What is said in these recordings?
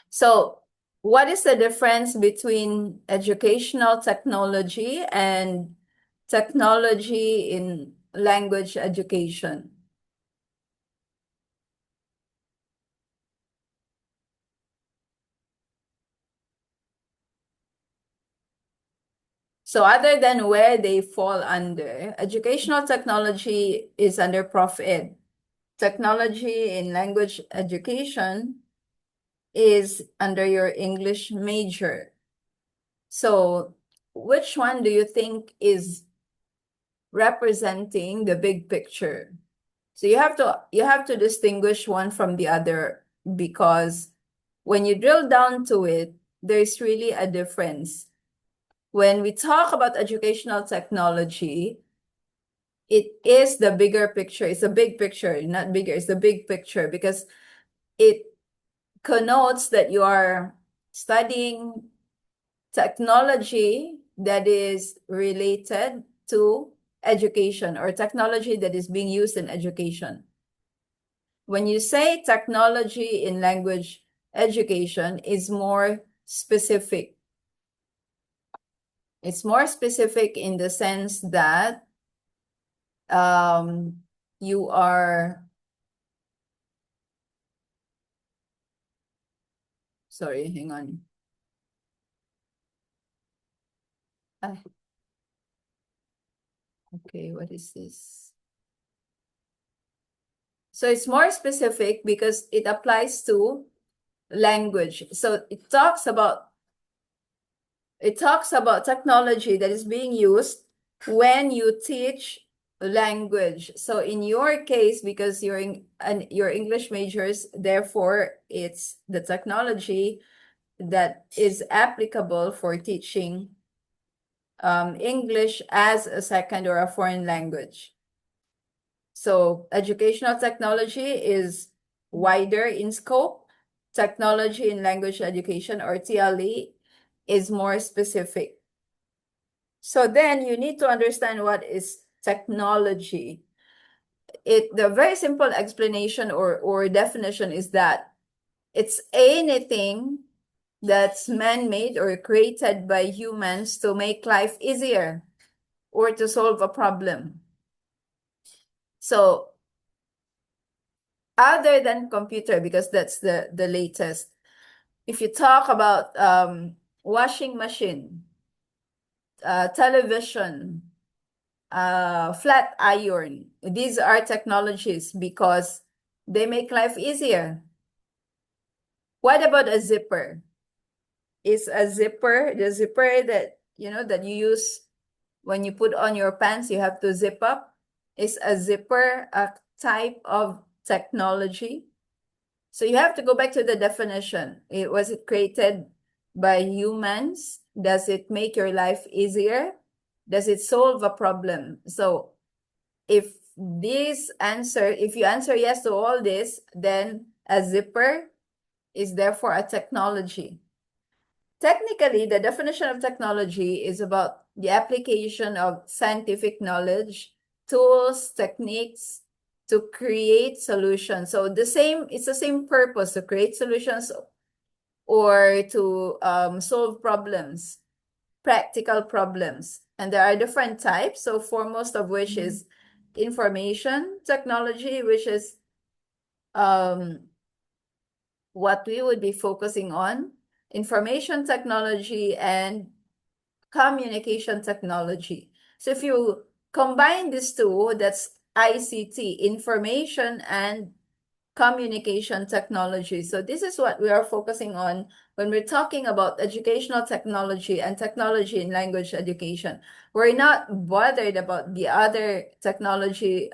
So what is the difference between educational technology and technology in language education? So other than where they fall under, educational technology is under Prof Ed. Technology in language education is under your English major. So which one do you think is representing the big picture? So you have to distinguish one from the other, because when you drill down to it, there's really a difference. When we talk about educational technology, it is the bigger picture. It's a big picture, not bigger. It's the big picture because it connotes that you are studying technology that is related to education or technology that is being used in education. When you say technology in language education, is more specific. It's more specific in the sense that you are, sorry, hang on. Okay, what is this? So it's more specific because it applies to language. So it talks about technology that is being used when you teach language. So in your case, because you're your English majors, therefore it's the technology that is applicable for teaching English as a second or a foreign language. So educational technology is wider in scope. Technology in language education, or TLE, is more specific. So then you need to understand what is technology. The very simple explanation or definition is that it's anything that's man-made or created by humans to make life easier or to solve a problem. So other than computer, because that's the latest, if you talk about washing machine, television, flat iron, these are technologies because they make life easier. What about a zipper? Is a zipper the zipper that that you use when you put on your pants, you have to zip up? Is a zipper a type of technology? So you have to go back to the definition. Was it created by humans? Does it make your life easier? Does it solve a problem? So if you answer yes to all this, then a zipper is therefore a technology. Technically, the definition of technology is about the application of scientific knowledge, tools, techniques to create solutions. So it's the same purpose, to create solutions or to solve problems, practical problems. And there are different types. So foremost of which is information technology, which is what we would be focusing on. Information technology and communication technology. So if you combine these two, that's ICT, information and communication technology. So this is what we are focusing on when we're talking about educational technology and technology in language education. We're not bothered about the other technology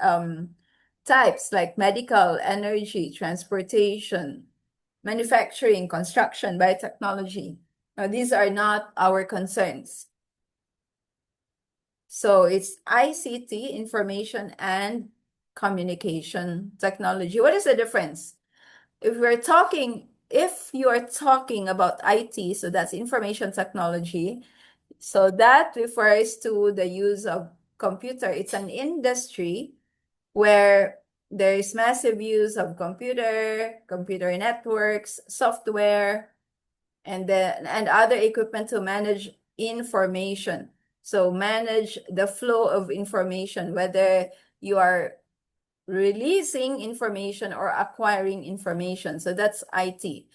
types like medical, energy, transportation, manufacturing, construction, biotechnology. Now, these are not our concerns. So it's ICT, information and communication technology. What is the difference? If you are talking about IT, so that's information technology. So that refers to the use of computer. It's an industry where there is massive use of computer networks, software, and other equipment to manage information. So manage the flow of information, whether you are releasing information or acquiring information. So that's IT.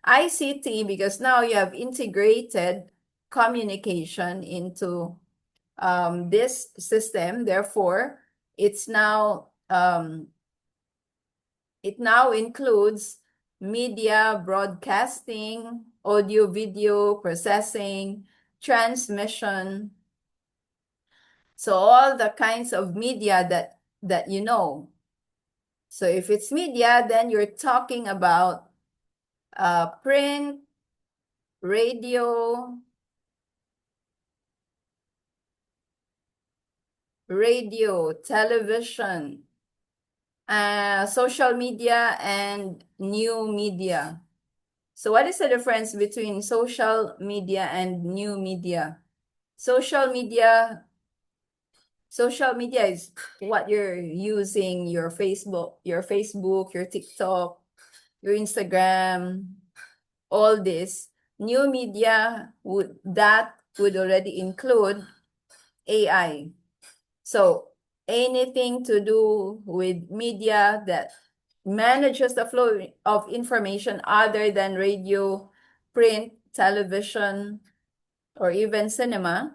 ICT, because now you have integrated communication into this system. Therefore, it now includes media broadcasting, audio video processing, transmission. So all the kinds of media that you know. So if it's media, then you're talking about print, radio, television, social media, and new media. So what is the difference between social media and new media? Social media is what you're using, your Facebook, your TikTok, your Instagram, all this. New media would already include AI. So anything to do with media that manages the flow of information other than radio, print, television, or even cinema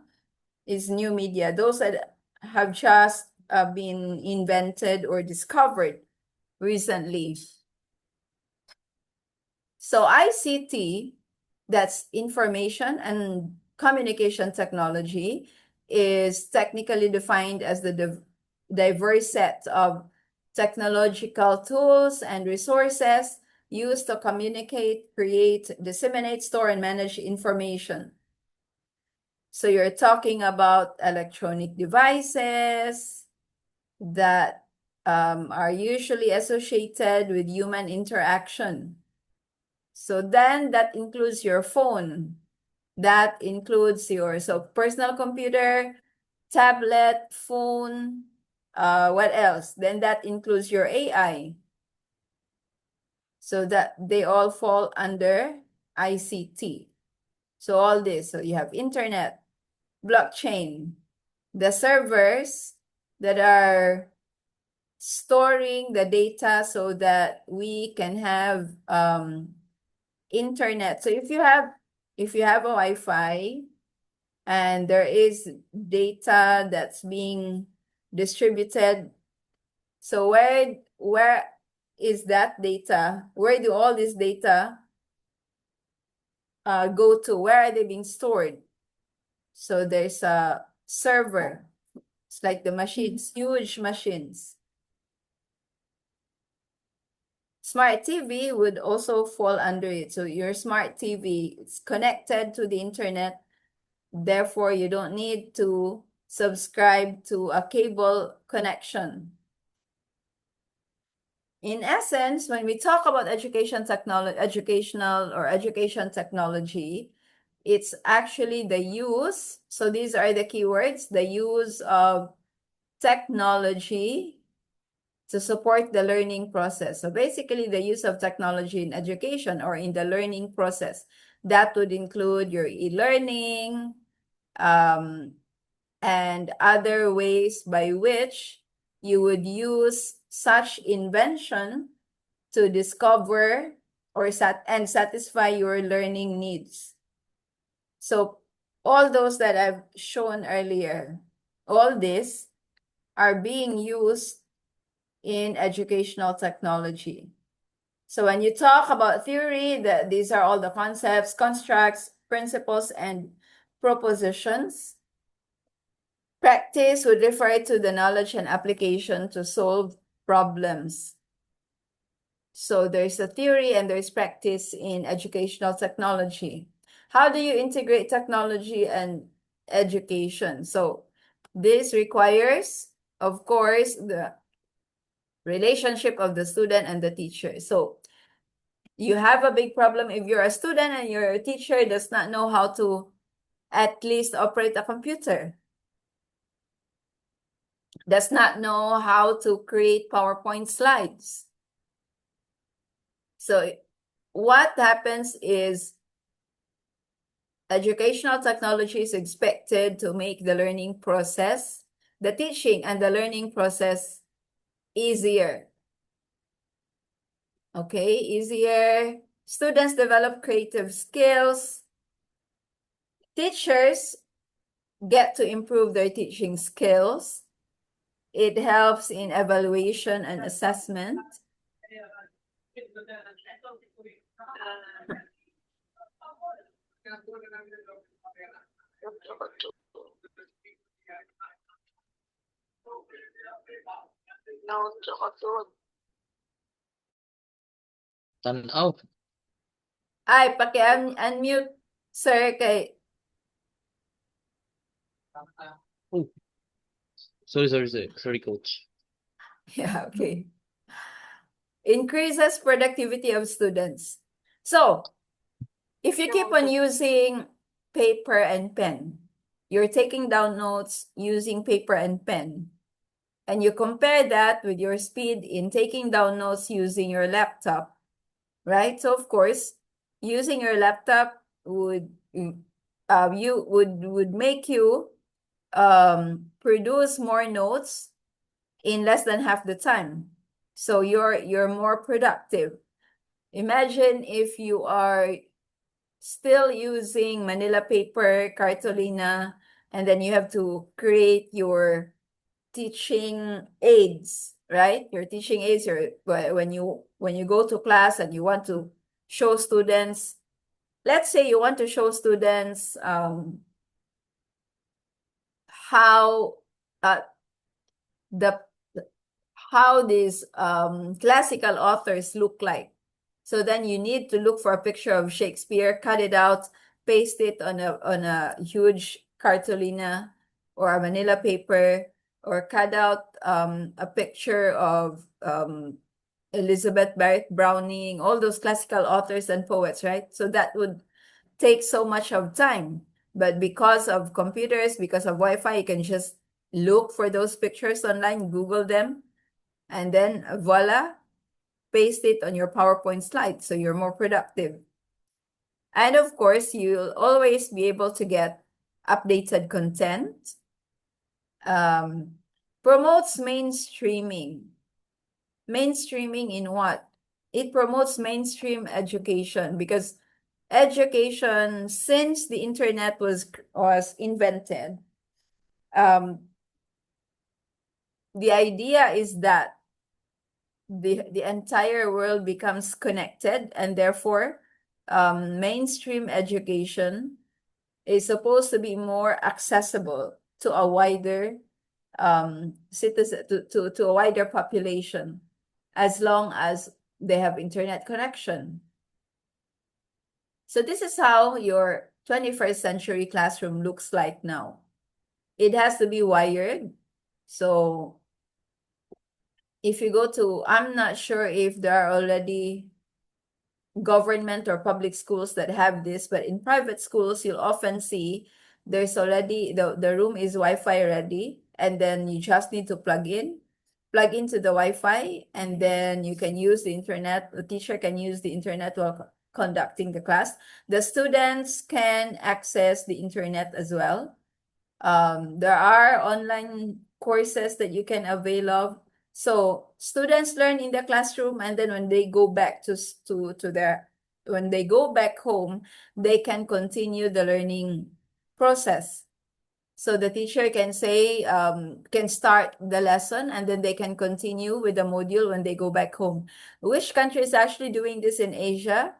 is new media. Those that have just been invented or discovered recently. So ICT, that's information and communication technology, is technically defined as the diverse set of technological tools and resources used to communicate, create, disseminate, store, and manage information. So you're talking about electronic devices that are usually associated with human interaction. So then that includes your phone. That includes your personal computer, tablet, phone, what else? Then that includes your AI. So that they all fall under ICT. So all this, so you have internet, blockchain, the servers that are storing the data so that we can have internet. So if you have a Wi-Fi and there is data that's being distributed, so where is that data? Where do all this data go to? Where are they being stored? So there's a server. It's like the machines, huge machines. Smart TV would also fall under it. So your smart TV, it's connected to the internet. Therefore, you don't need to subscribe to a cable connection. In essence, when we talk about education technology, it's actually the use. So these are the keywords: the use of technology to support the learning process. So basically, the use of technology in education or in the learning process. That would include your e-learning, and other ways by which you would use such invention to discover or satisfy your learning needs. So all those that I've shown earlier, all these are being used in educational technology. So when you talk about theory, these are all the concepts, constructs, principles, and propositions. Practice would refer to the knowledge and application to solve problems. So there's a theory and there's practice in educational technology. How do you integrate technology and education? So this requires, of course, the relationship of the student and the teacher. So you have a big problem if you're a student and your teacher does not know how to at least operate a computer, does not know how to create PowerPoint slides. So what happens is Educational technology is expected to make the learning process, the teaching and the learning process easier. Okay, easier. Students develop creative skills. Teachers get to improve their teaching skills. It helps in evaluation and assessment. Tanaw. Ay, paki-unmute, sir, kay... Oh. Sorry, coach. Yeah, okay. Increases productivity of students. So, if you keep on using paper and pen, you're taking down notes using paper and pen, and you compare that with your speed in taking down notes using your laptop, right? So of course, using your laptop would make you produce more notes in less than half the time. So you're more productive. Imagine if you are still using Manila paper, cartolina, and then you have to create your teaching aids, right? Your teaching aids, when you go to class and you want to show students, let's say you want to show students how the how these classical authors look like. So then you need to look for a picture of Shakespeare, cut it out, paste it on a huge cartolina or a Manila paper, or cut out a picture of Elizabeth Barrett Browning, all those classical authors and poets, right? So that would take so much of time. But because of computers, because of Wi-Fi, you can just look for those pictures online, Google them, and then voila, paste it on your PowerPoint slide, so you're more productive. And of course, you'll always be able to get updated content. Promotes mainstreaming. Mainstreaming in what? It promotes mainstream education, because education, since the internet was invented, the idea is that the entire world becomes connected, and therefore mainstream education is supposed to be more accessible to a wider citizen, to a wider population, as long as they have internet connection. So this is how your 21st century classroom looks like now. It has to be wired. So if you go to, I'm not sure if there are already government or public schools that have this, but in private schools, you'll often see there's already, the room is Wi-Fi ready, and then you just need to plug into the Wi-Fi, and then you can use the internet. The teacher can use the internet while conducting the class. The students can access the internet as well. There are online courses that you can avail of. So students learn in the classroom, and then when they go back when they go back home, they can continue the learning process. So the teacher can say, can start the lesson, and then they can continue with the module when they go back home. Which country is actually doing this in Asia?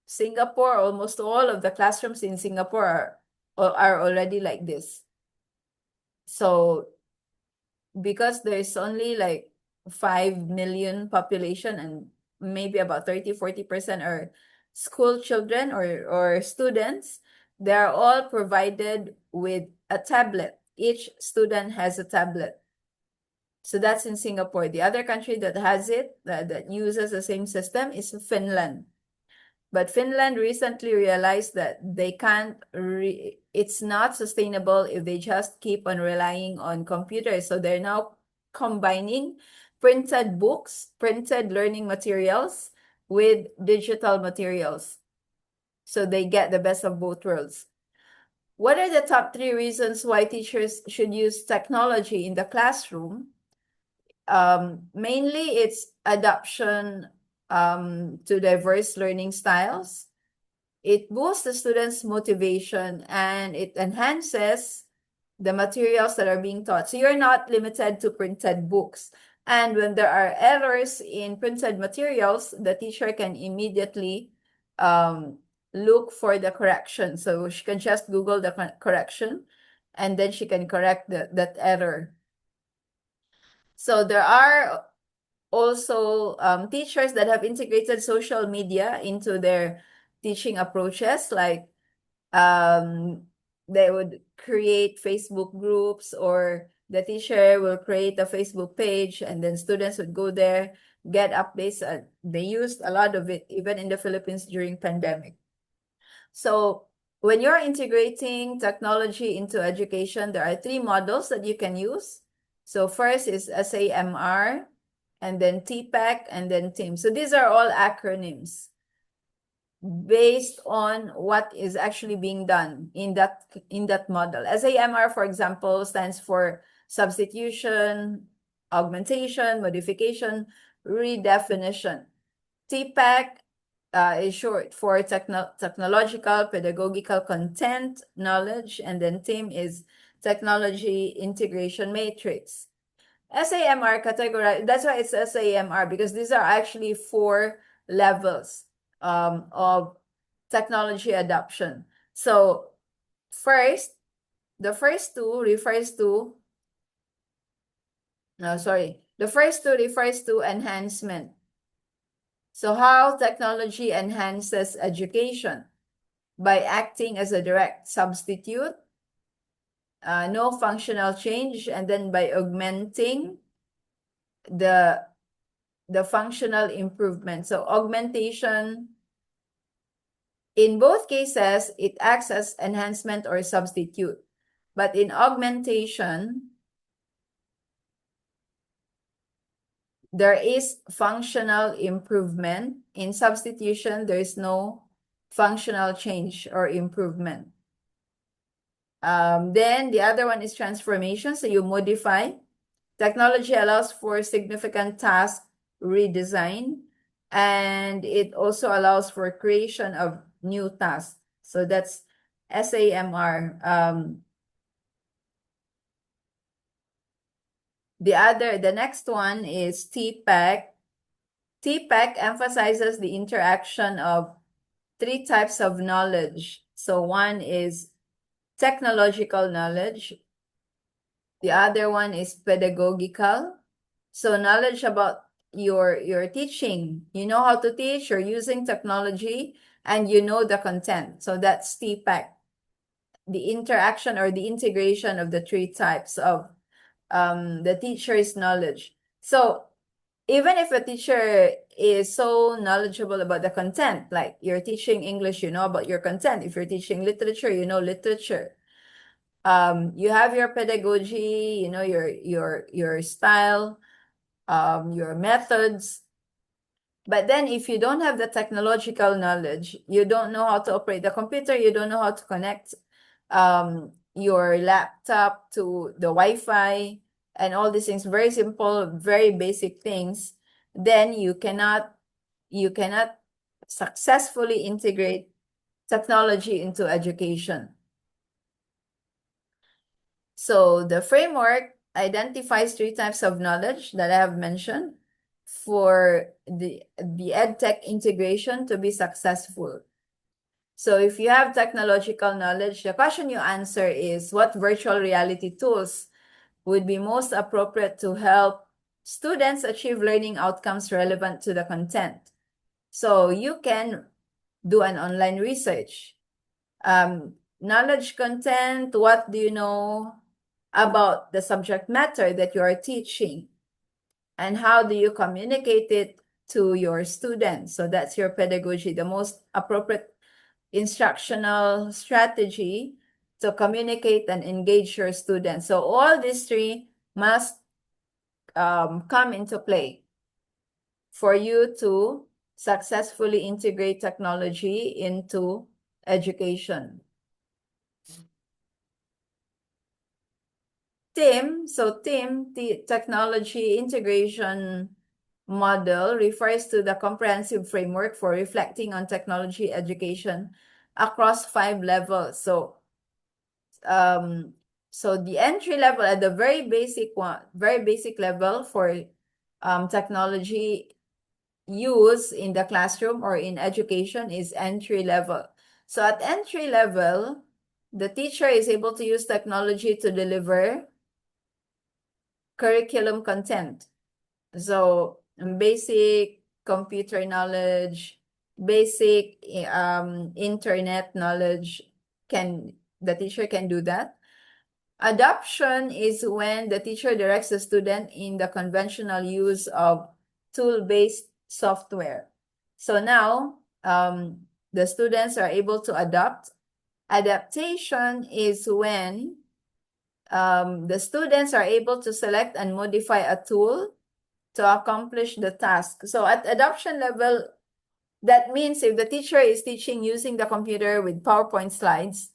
Singapore. Almost all of the classrooms in Singapore are already like this. So because there's only like 5 million population, and maybe about 30-40% are school children or students, they're all provided with a tablet. Each student has a tablet. So that's in Singapore. The other country that has it, that uses the same system, is Finland. But Finland recently realized that they can't, it's not sustainable if they just keep on relying on computers. So they're now combining printed books, printed learning materials with digital materials. So they get the best of both worlds. What are the top 3 reasons why teachers should use technology in the classroom? Mainly it's adoption to diverse learning styles. It boosts the students' motivation and it enhances the materials that are being taught. So you're not limited to printed books. And when there are errors in printed materials, the teacher can immediately look for the correction. So she can just Google the correction and then she can correct that error. So there are also teachers that have integrated social media into their teaching approaches, like they would create Facebook groups, or the teacher will create a Facebook page and then students would go there, get updates. They used a lot of it even in the Philippines during pandemic. So when you're integrating technology into education, there are 3 models that you can use. So first is SAMR, and then TPEC, and then TIM. So these are all acronyms based on what is actually being done in that model. SAMR, for example, stands for substitution, augmentation, modification, redefinition. TPEC is short for technological, pedagogical content, knowledge, and then TIM is technology integration matrix. SAMR categorized, that's why it's SAMR, because these are actually 4 levels of technology adoption. So first, the first two refers to enhancement. So how technology enhances education by acting as a direct substitute, no functional change, and then by augmenting the functional improvement. So augmentation, in both cases, it acts as enhancement or substitute. But in augmentation, there is functional improvement. In substitution, there is no functional change or improvement. Then the other one is transformation. So you modify. Technology allows for significant task redesign, and it also allows for creation of new tasks. So that's SAMR. The next one is TPEC. TPEC emphasizes the interaction of 3 types of knowledge. So one is technological knowledge. The other one is pedagogical. So knowledge about your teaching. You know how to teach, you're using technology, and you know the content. So that's TPEC. The interaction or the integration of the 3 types of the teacher's knowledge. So even if a teacher is so knowledgeable about the content, like you're teaching English, you know about your content. If you're teaching literature, you know literature. You have your pedagogy, you know your style, your methods. But then if you don't have the technological knowledge, you don't know how to operate the computer, you don't know how to connect your laptop to the Wi-Fi and all these things, very simple, very basic things, then you cannot successfully integrate technology into education. So the framework identifies 3 types of knowledge that I have mentioned for the EdTech integration to be successful. So if you have technological knowledge, the question you answer is what virtual reality tools would be most appropriate to help students achieve learning outcomes relevant to the content. So you can do an online research. Knowledge content, what do you know about the subject matter that you are teaching? And how do you communicate it to your students? So that's your pedagogy, the most appropriate instructional strategy to communicate and engage your students. So all these 3 must come into play for you to successfully integrate technology into education. TIM, so TIM, the Technology Integration Model, refers to the comprehensive framework for reflecting on technology education across 5 levels. So the entry level at the very basic level for technology use in the classroom or in education is entry level. So at entry level, the teacher is able to use technology to deliver curriculum content. So basic computer knowledge, basic internet knowledge, the teacher can do that. Adoption is when the teacher directs the student in the conventional use of tool-based software. So now the students are able to adopt. Adaptation is when the students are able to select and modify a tool to accomplish the task. So at adoption level, that means if the teacher is teaching using the computer with PowerPoint slides,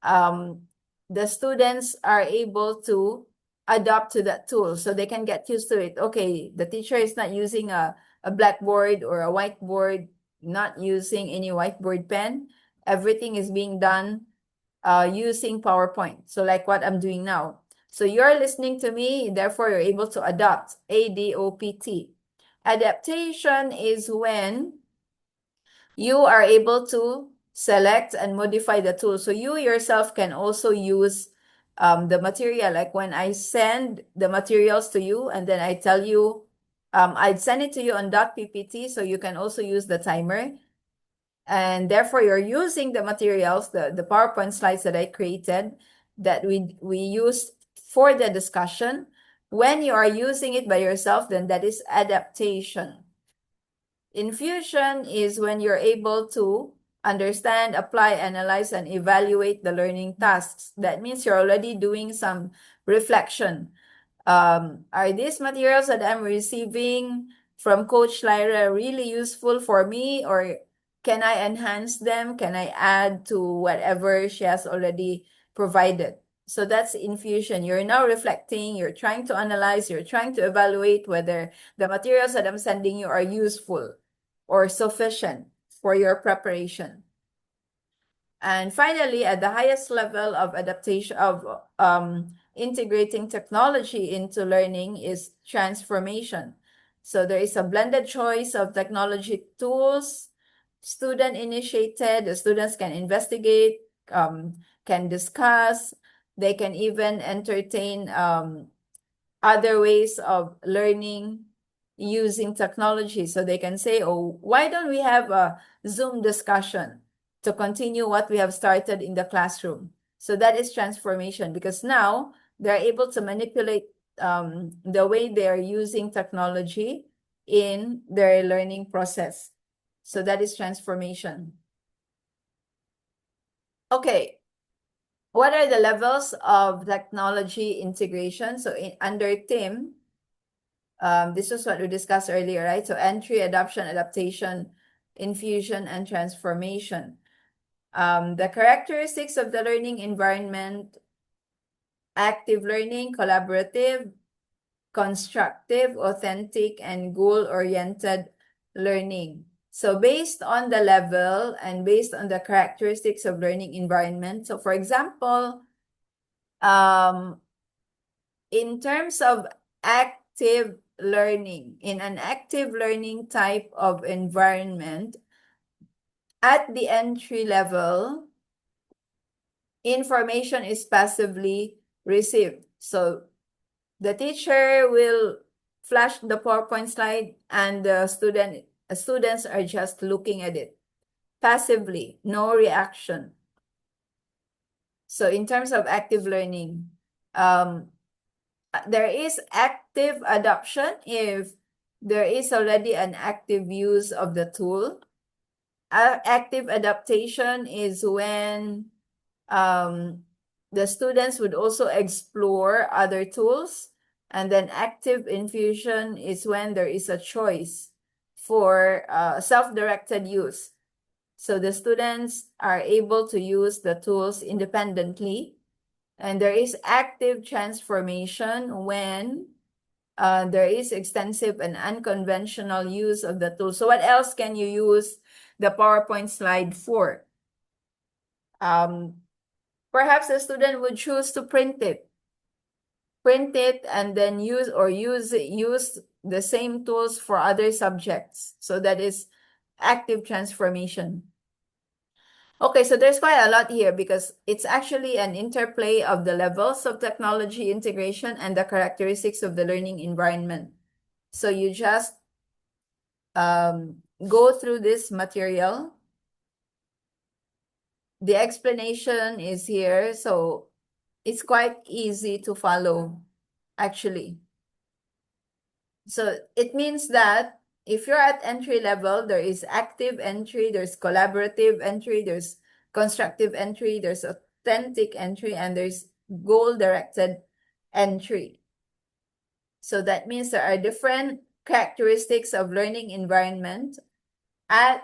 the students are able to adapt to that tool so they can get used to it. Okay, the teacher is not using a blackboard or a whiteboard, not using any whiteboard pen. Everything is being done using PowerPoint. So like what I'm doing now. So you're listening to me, therefore you're able to adopt, ADOPT. Adaptation is when you are able to select and modify the tool. So you yourself can also use the material. Like when I send the materials to you and then I tell you, I'd send it to you on .ppt, so you can also use the timer. And therefore you're using the materials, the PowerPoint slides that I created that we used for the discussion. When you are using it by yourself, then that is adaptation. Infusion is when you're able to understand, apply, analyze, and evaluate the learning tasks. That means you're already doing some reflection. Are these materials that I'm receiving from Coach Lyra really useful for me, or can I enhance them? Can I add to whatever she has already provided? So that's infusion. You're now reflecting, you're trying to analyze, you're trying to evaluate whether the materials that I'm sending you are useful or sufficient for your preparation. And finally, at the highest level of adaptation of integrating technology into learning is transformation. So there is a blended choice of technology tools, student initiated. The students can investigate, can discuss, they can even entertain other ways of learning using technology. So they can say, oh, why don't we have a Zoom discussion to continue what we have started in the classroom? So that is transformation, because now they're able to manipulate the way they're using technology in their learning process. So that is transformation. Okay, what are the levels of technology integration? So under TIM, this was what we discussed earlier, right? So entry, adoption, adaptation, infusion, and transformation. The characteristics of the learning environment: active learning, collaborative, constructive, authentic, and goal-oriented learning. So based on the level and based on the characteristics of learning environment. So for example, in terms of active learning, in an active learning type of environment, at the entry level, information is passively received. So the teacher will flash the PowerPoint slide and the students are just looking at it passively, no reaction. So in terms of active learning, there is active adoption if there is already an active use of the tool. Active adaptation is when the students would also explore other tools. And then active infusion is when there is a choice for self-directed use. So the students are able to use the tools independently. And there is active transformation when there is extensive and unconventional use of the tool. So what else can you use the PowerPoint slide for? Perhaps the student would choose to print it and then use the same tools for other subjects. So that is active transformation. Okay, so there's quite a lot here because it's actually an interplay of the levels of technology integration and the characteristics of the learning environment. So you just go through this material. The explanation is here, so it's quite easy to follow, actually. So it means that if you're at entry level, there is active entry, there's collaborative entry, there's constructive entry, there's authentic entry, and there's goal-directed entry. So that means there are different characteristics of learning environment at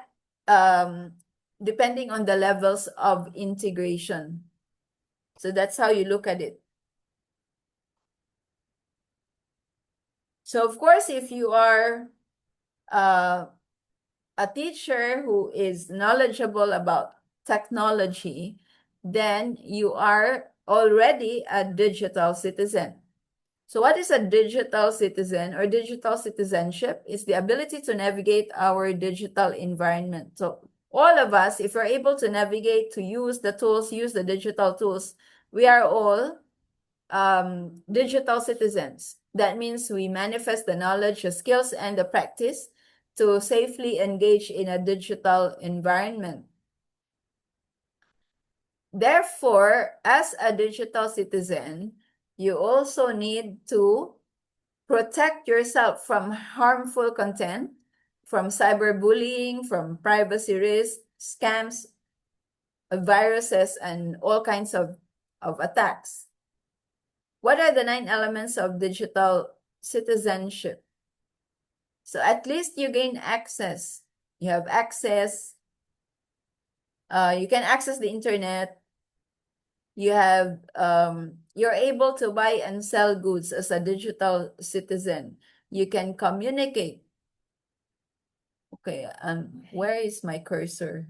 depending on the levels of integration. So that's how you look at it. So of course, if you are a teacher who is knowledgeable about technology, then you are already a digital citizen. So what is a digital citizen or digital citizenship? Is the ability to navigate our digital environment. So all of us, if we're able to navigate, to use the tools, use the digital tools, we are all digital citizens. That means we manifest the knowledge, the skills, and the practice to safely engage in a digital environment. Therefore, as a digital citizen, you also need to protect yourself from harmful content, from cyberbullying, from privacy risks, scams, viruses, and all kinds of attacks. What are the 9 elements of digital citizenship? So at least you gain access. You have access. You can access the internet. You have, you're able to buy and sell goods as a digital citizen. You can communicate. Okay, where is my cursor?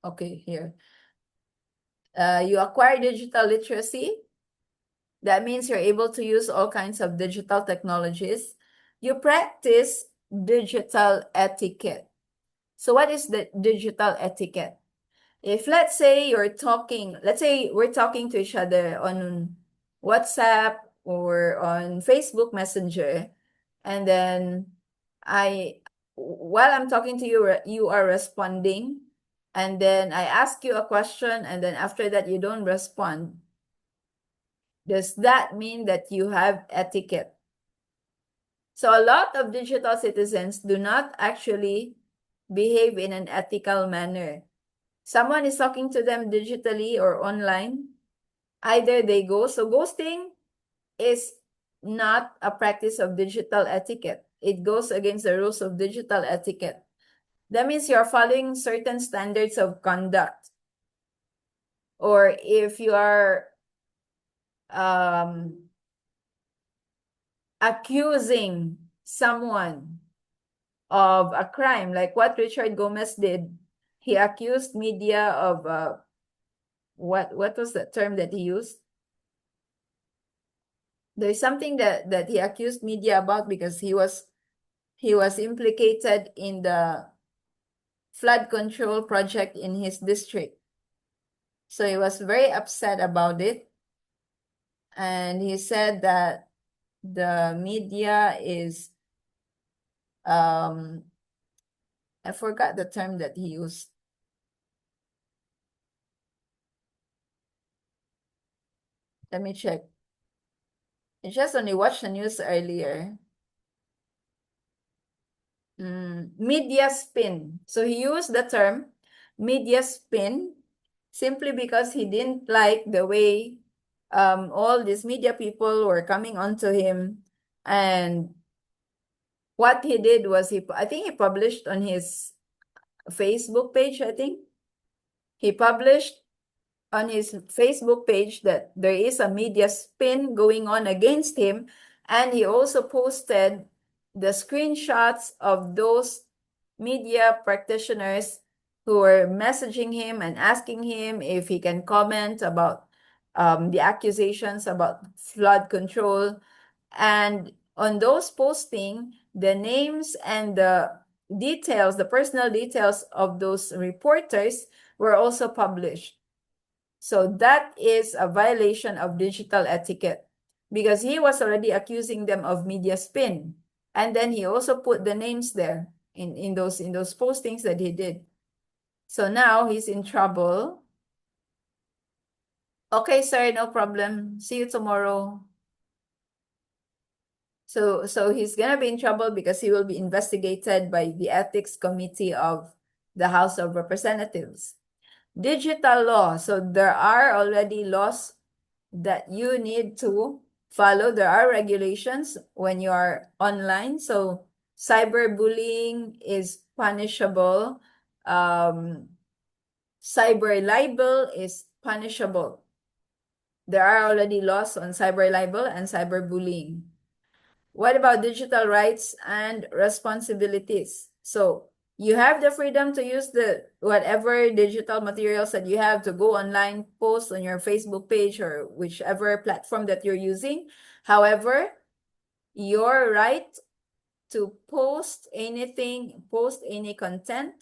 Okay, here. You acquire digital literacy. That means you're able to use all kinds of digital technologies. You practice digital etiquette. So what is the digital etiquette? If let's say we're talking to each other on WhatsApp or on Facebook Messenger, and then while I'm talking to you, you are responding, and then I ask you a question, and then after that you don't respond. Does that mean that you have etiquette? So a lot of digital citizens do not actually behave in an ethical manner. Someone is talking to them digitally or online, either they ghost. So ghosting is not a practice of digital etiquette. It goes against the rules of digital etiquette. That means you're following certain standards of conduct. Or if you are accusing someone of a crime, like what Richard Gomez did, he accused media of what was the term that he used? There's something that he accused media about because he was implicated in the flood control project in his district. So he was very upset about it. And he said that the media is, I forgot the term that he used. Let me check. I just only watched the news earlier. Media spin. So he used the term media spin simply because he didn't like the way all these media people were coming onto him and what he did was I think he published on his Facebook page, I think. He published on his Facebook page that there is a media spin going on against him, and he also posted the screenshots of those media practitioners who were messaging him and asking him if he can comment about the accusations about flood control. And on those posting, the names and the details, the personal details of those reporters were also published. So that is a violation of digital etiquette because he was already accusing them of media spin. And then he also put the names there in those postings that he did. So now he's in trouble. Okay, sir, no problem. See you tomorrow. So he's gonna be in trouble because he will be investigated by the ethics committee of the House of Representatives. Digital law. So there are already laws that you need to follow. There are regulations when you are online. So cyberbullying is punishable. Cyber libel is punishable. There are already laws on cyber libel and cyberbullying. What about digital rights and responsibilities? So you have the freedom to use the whatever digital materials that you have to go online, post on your Facebook page or whichever platform that you're using. However, your right to post anything, post any content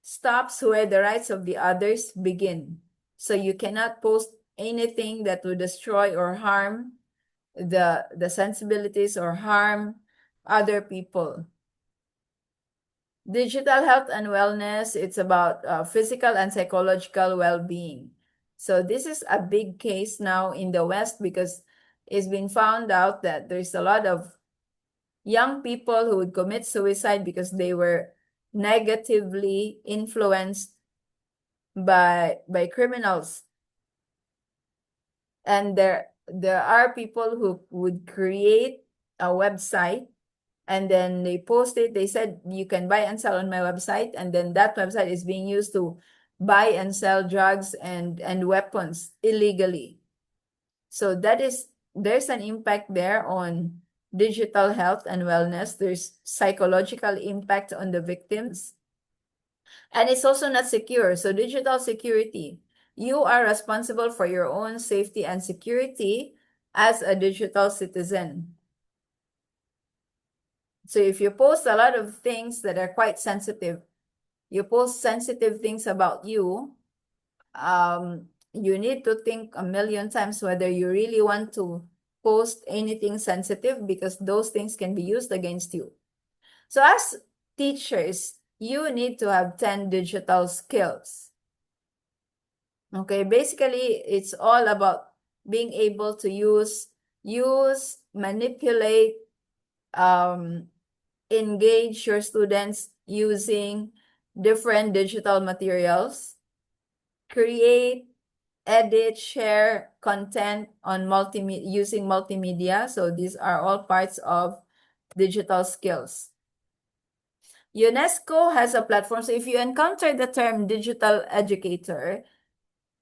stops where the rights of the others begin. So you cannot post anything that would destroy or harm the sensibilities or harm other people. Digital health and wellness, it's about physical and psychological well-being. So this is a big case now in the West because it's been found out that there's a lot of young people who would commit suicide because they were negatively influenced by criminals. And there are people who would create a website and then they post it. They said you can buy and sell on my website, and then that website is being used to buy and sell drugs and weapons illegally. So there's an impact there on digital health and wellness. There's psychological impact on the victims. And it's also not secure. So digital security, you are responsible for your own safety and security as a digital citizen. So if you post a lot of things that are quite sensitive, you post sensitive things about you, you need to think a million times whether you really want to post anything sensitive because those things can be used against you. So as teachers, you need to have 10 digital skills. Okay, basically, it's all about being able to use, manipulate, engage your students using different digital materials, create, edit, share content on using multimedia. So these are all parts of digital skills. UNESCO has a platform. So if you encounter the term digital educator,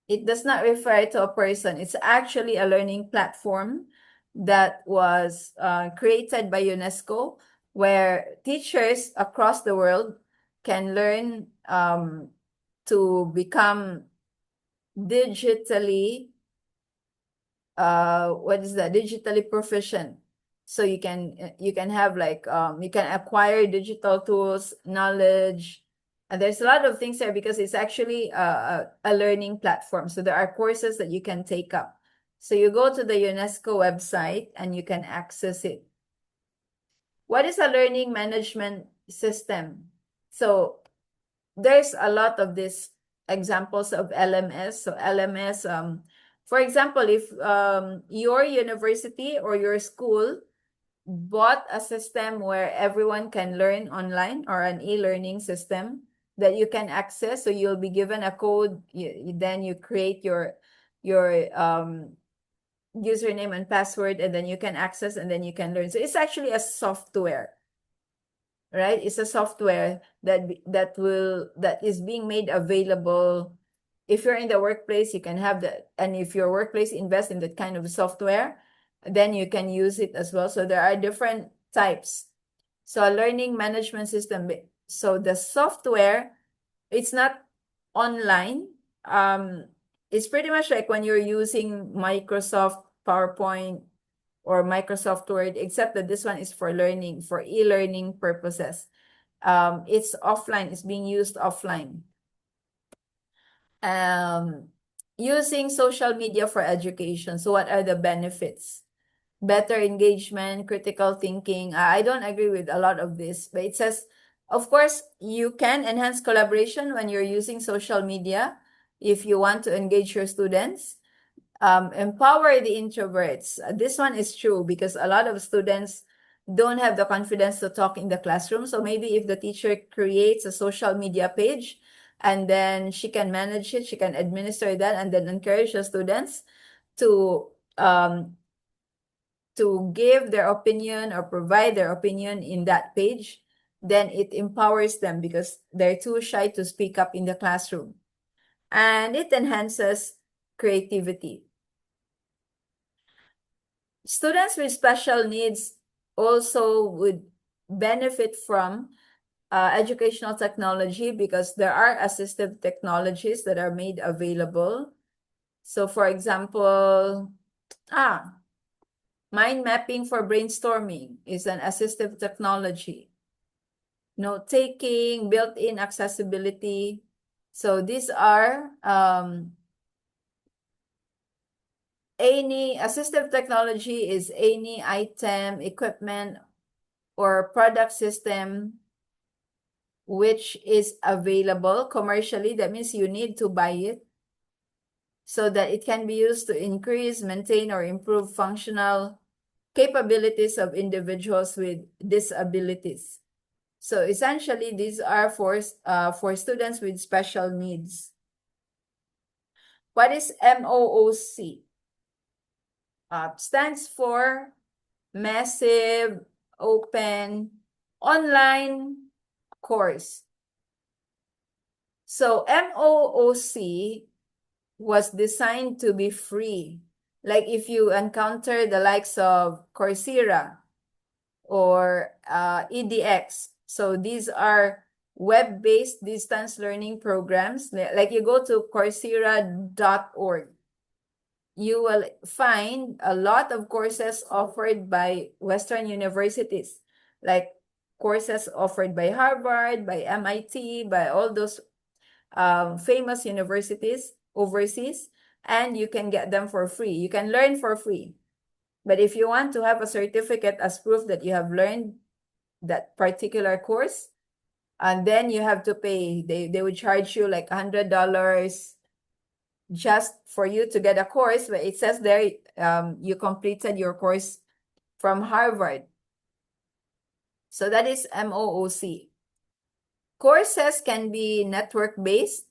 it does not refer to a person. It's actually a learning platform that was created by UNESCO, where teachers across the world can learn to become digitally, digitally proficient. So you can have like you can acquire digital tools, knowledge, and there's a lot of things there because it's actually a learning platform. So there are courses that you can take up. So you go to the UNESCO website and you can access it. What is a learning management system? So there's a lot of these examples of LMS. So LMS, for example, if your university or your school bought a system where everyone can learn online or an e-learning system that you can access, so you'll be given a code, then you create your username and password, and then you can access and then you can learn. So it's actually a software. right? It's a software that is being made available. If you're in the workplace, you can have that, and if your workplace invests in that kind of software, then you can use it as well. So there are different types. So a learning management system. So the software, it's not online. It's pretty much like when you're using Microsoft PowerPoint or Microsoft Word, except that this one is for learning, for e-learning purposes. It's offline, it's being used offline. Using social media for education. So what are the benefits? Better engagement, critical thinking. I don't agree with a lot of this, but it says, of course, you can enhance collaboration when you're using social media if you want to engage your students. Empower the introverts. This one is true because a lot of students don't have the confidence to talk in the classroom. So maybe if the teacher creates a social media page and then she can manage it, she can administer that and then encourage the students to give their opinion or provide their opinion in that page, then it empowers them because they're too shy to speak up in the classroom. And it enhances creativity. Students with special needs also would benefit from educational technology because there are assistive technologies that are made available. So for example, mind mapping for brainstorming is an assistive technology. Note taking, built-in accessibility. So these are any assistive technology is any item, equipment, or product system which is available commercially. That means you need to buy it so that it can be used to increase, maintain, or improve functional capabilities of individuals with disabilities. So essentially, these are for students with special needs. What is MOOC? Stands for Massive Open Online Course. So MOOC was designed to be free. Like if you encounter the likes of Coursera or EDX. So these are web-based distance learning programs. Like you go to coursera.org. You will find a lot of courses offered by Western universities, like courses offered by Harvard, by MIT, by all those famous universities overseas, and you can get them for free. You can learn for free. But if you want to have a certificate as proof that you have learned that particular course, and then you have to pay, they would charge you like $100 just for you to get a course, but it says there you completed your course from Harvard. So that is MOOC. Courses can be network-based,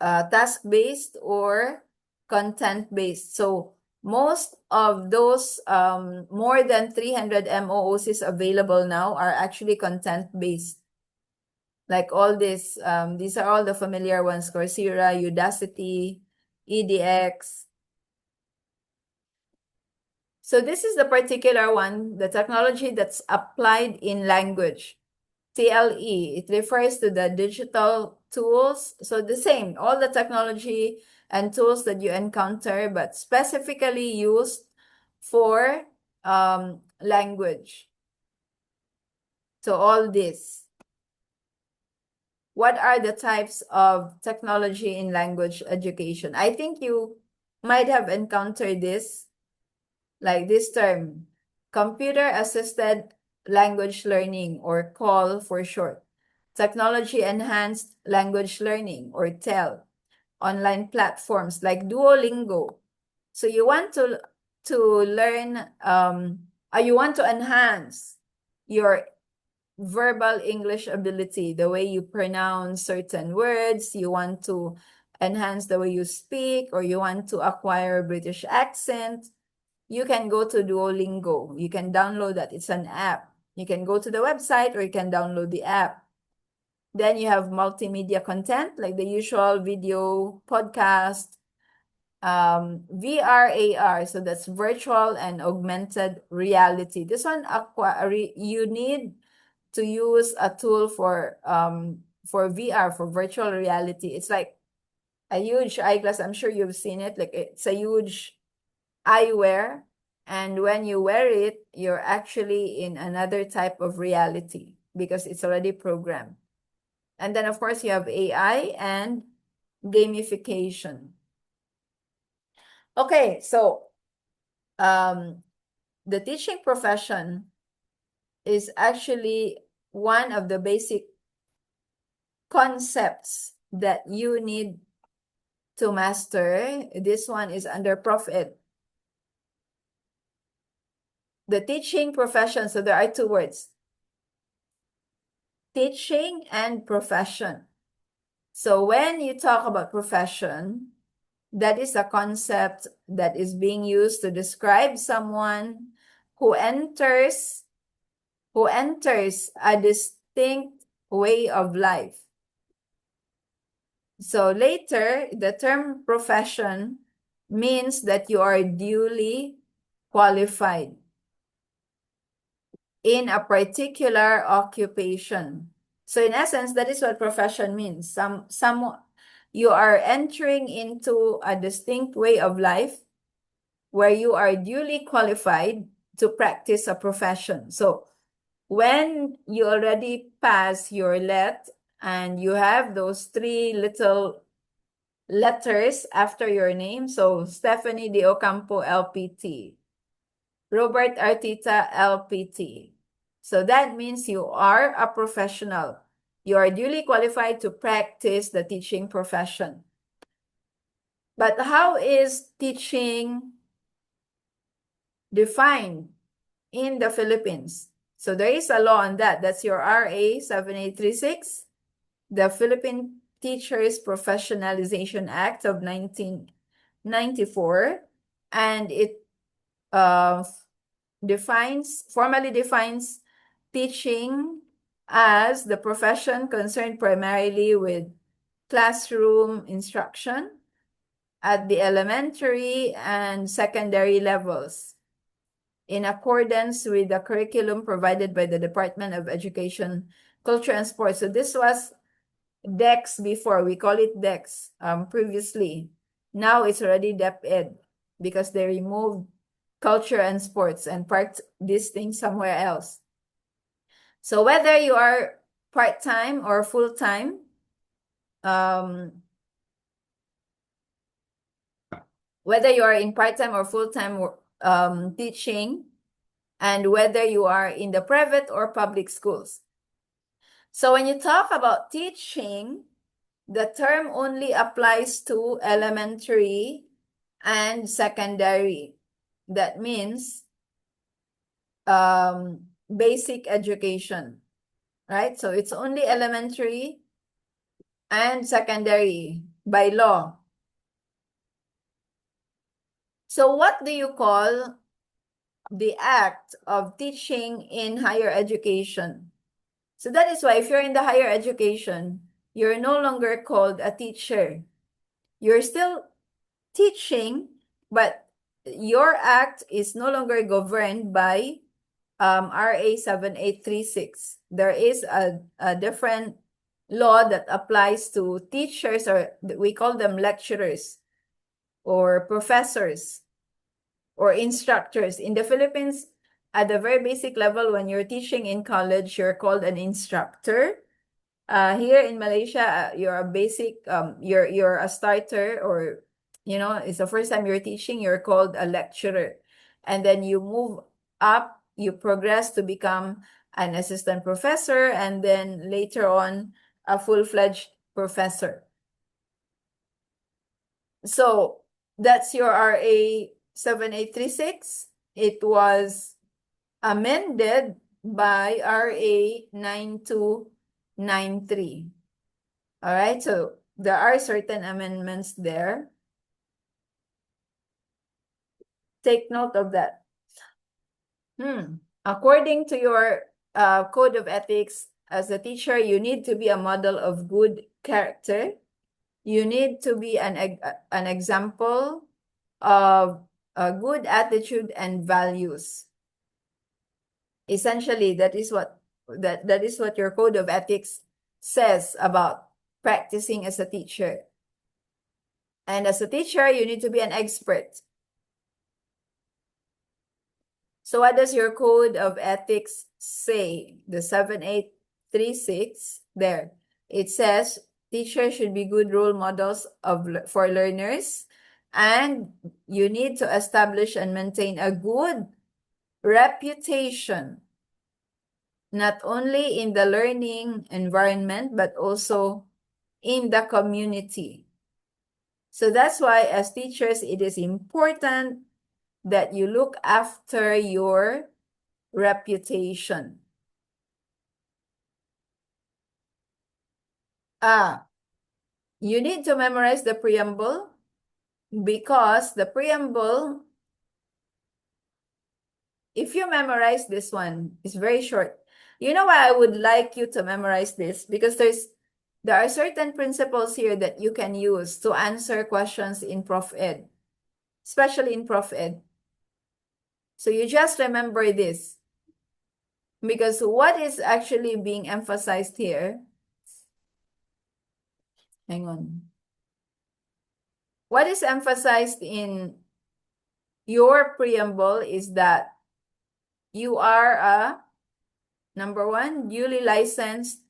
task-based, or content-based. So most of those more than 300 MOOCs available now are actually content-based. Like all this, these are all the familiar ones: Coursera, Udacity, EDX. So this is the particular one, the technology that's applied in language. TLE, it refers to the digital tools. So the same, all the technology and tools that you encounter, but specifically used for language. So all this. What are the types of technology in language education? I think you might have encountered this, like this term, computer-assisted language learning, or CALL for short. Technology-enhanced language learning, or TEL. Online platforms like Duolingo. So you want to learn, you want to enhance your verbal English ability, the way you pronounce certain words, you want to enhance the way you speak, or you want to acquire British accent, you can go to Duolingo. You can download that. It's an app. You can go to the website or you can download the app. Then you have multimedia content, like the usual video, podcast, VR, AR, so that's virtual and augmented reality. This one, you need to use a tool for VR, for virtual reality. It's like a huge eyeglass. I'm sure you've seen it. Like it's a huge eyewear, and when you wear it, you're actually in another type of reality because it's already programmed. And then, of course, you have AI and gamification. Okay, so the teaching profession is actually one of the basic concepts that you need to master. This one is under Prof Ed. The teaching profession, so there are two words, teaching and profession. So when you talk about profession, that is a concept that is being used to describe someone who enters a distinct way of life. So later, the term profession means that you are duly qualified in a particular occupation. So in essence, that is what profession means. You are entering into a distinct way of life where you are duly qualified to practice a profession. So when you already pass your LET and you have those three little letters after your name, so Stephanie De Ocampo, LPT, Robert Artita, LPT. So that means you are a professional. You are duly qualified to practice the teaching profession. But how is teaching defined in the Philippines? So there is a law on that. That's your RA 7836, the Philippine Teachers Professionalization Act of 1994, and it formally defines teaching as the profession concerned primarily with classroom instruction at the elementary and secondary levels in accordance with the curriculum provided by the Department of Education, Culture, and Sports. So this was DEX before. We call it DEX previously. Now it's already DepEd because they removed culture and sports and parked this thing somewhere else. So whether you are part-time or full-time, whether you are in part-time or full-time teaching, and whether you are in the private or public schools. So when you talk about teaching, the term only applies to elementary and secondary. That means basic education, right? So it's only elementary and secondary by law. So what do you call the act of teaching in higher education? So that is why if you're in the higher education, you're no longer called a teacher. You're still teaching, but your act is no longer governed by RA 7836. There is a different law that applies to teachers, or we call them lecturers or professors or instructors. In the Philippines, at the very basic level, when you're teaching in college, you're called an instructor. Here in Malaysia, you're a basic, you're a starter, or it's the first time you're teaching, you're called a lecturer. And then you move up, you progress to become an assistant professor, and then later on, a full-fledged professor. So that's your RA 7836. It was amended by RA 9293. All right, so there are certain amendments there. Take note of that. According to your code of ethics, as a teacher, you need to be a model of good character. You need to be an example of a good attitude and values. Essentially, that is what your code of ethics says about practicing as a teacher. And as a teacher, you need to be an expert. So what does your code of ethics say? The 7836 there. It says teachers should be good role models for learners, and you need to establish and maintain a good reputation, not only in the learning environment, but also in the community. So that's why as teachers, it is important that you look after your reputation. You need to memorize the preamble, because the preamble, if you memorize this one, it's very short. You know why I would like you to memorize this? Because there are certain principles here that you can use to answer questions in Prof Ed, especially in Prof Ed. So you just remember this, because what is actually being emphasized here, hang on. What is emphasized in your preamble is that you are a, number one, duly licensed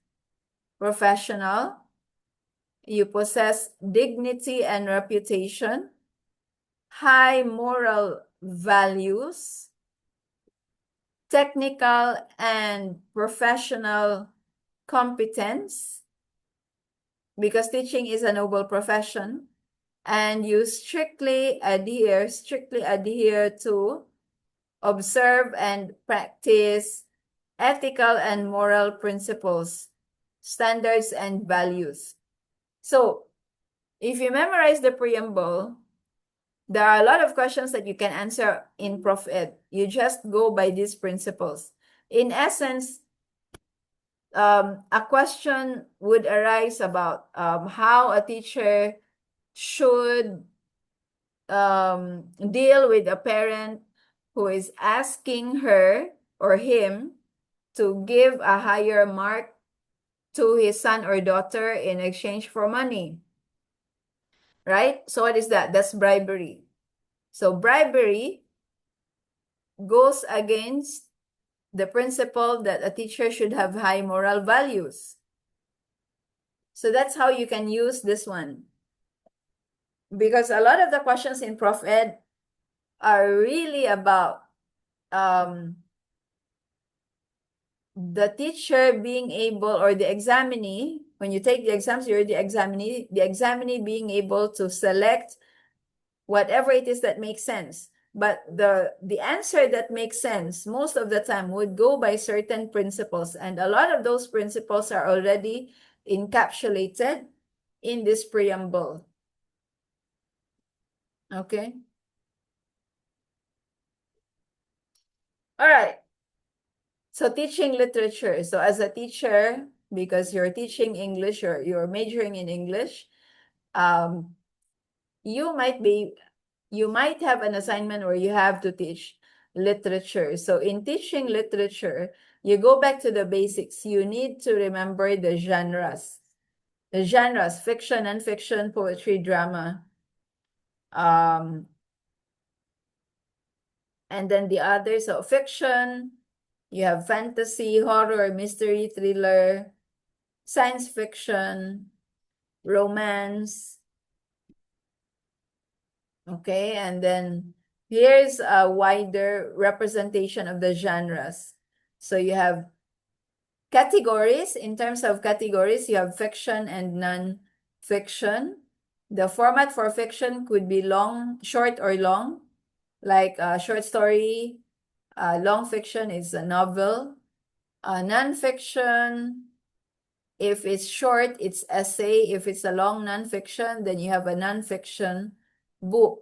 professional. You possess dignity and reputation, high moral values, technical and professional competence, because teaching is a noble profession, and you strictly adhere to observe and practice ethical and moral principles, standards, and values. So if you memorize the preamble, there are a lot of questions that you can answer in Prof Ed. You just go by these principles. In essence, a question would arise about how a teacher should deal with a parent who is asking her or him to give a higher mark to his son or daughter in exchange for money. Right? So what is that? That's bribery. So bribery goes against the principle that a teacher should have high moral values. So that's how you can use this one. Because a lot of the questions in Prof Ed are really about the teacher being able, or the examinee, when you take the exams, you're the examinee being able to select whatever it is that makes sense. But the answer that makes sense most of the time would go by certain principles, and a lot of those principles are already encapsulated in this preamble. Okay? All right. So teaching literature. So as a teacher, because you're teaching English or you're majoring in English, you might have an assignment where you have to teach literature. So in teaching literature, you go back to the basics. You need to remember the genres. The genres: fiction, non-fiction, poetry, drama. And then the others, so fiction, you have fantasy, horror, mystery, thriller, science fiction, romance. Okay, and then here's a wider representation of the genres. So you have categories. In terms of categories, you have fiction and non-fiction. The format for fiction could be long, short, or long, like a short story. Long fiction is a novel. Non-fiction, if it's short, it's essay. If it's a long non-fiction, then you have a non-fiction book.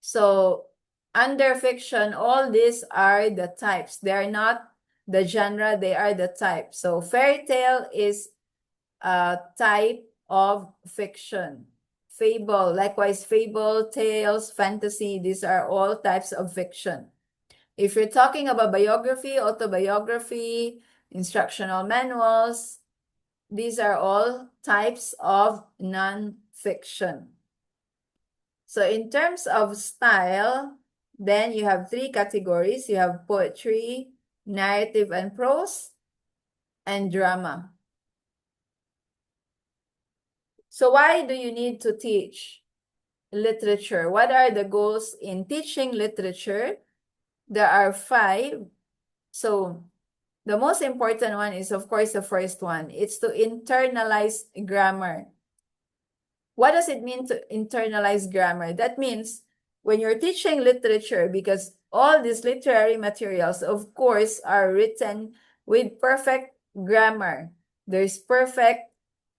So under fiction, all these are the types. They are not the genre, they are the type. So fairy tale is a type of fiction. Fable, likewise, fable, tales, fantasy, these are all types of fiction. If you're talking about biography, autobiography, instructional manuals, these are all types of non-fiction. So in terms of style, then you have three categories. You have poetry, narrative and prose, and drama. So why do you need to teach literature? What are the goals in teaching literature? There are 5. So the most important one is, of course, the first one. It's to internalize grammar. What does it mean to internalize grammar? That means when you're teaching literature, because all these literary materials, of course, are written with perfect grammar. There's perfect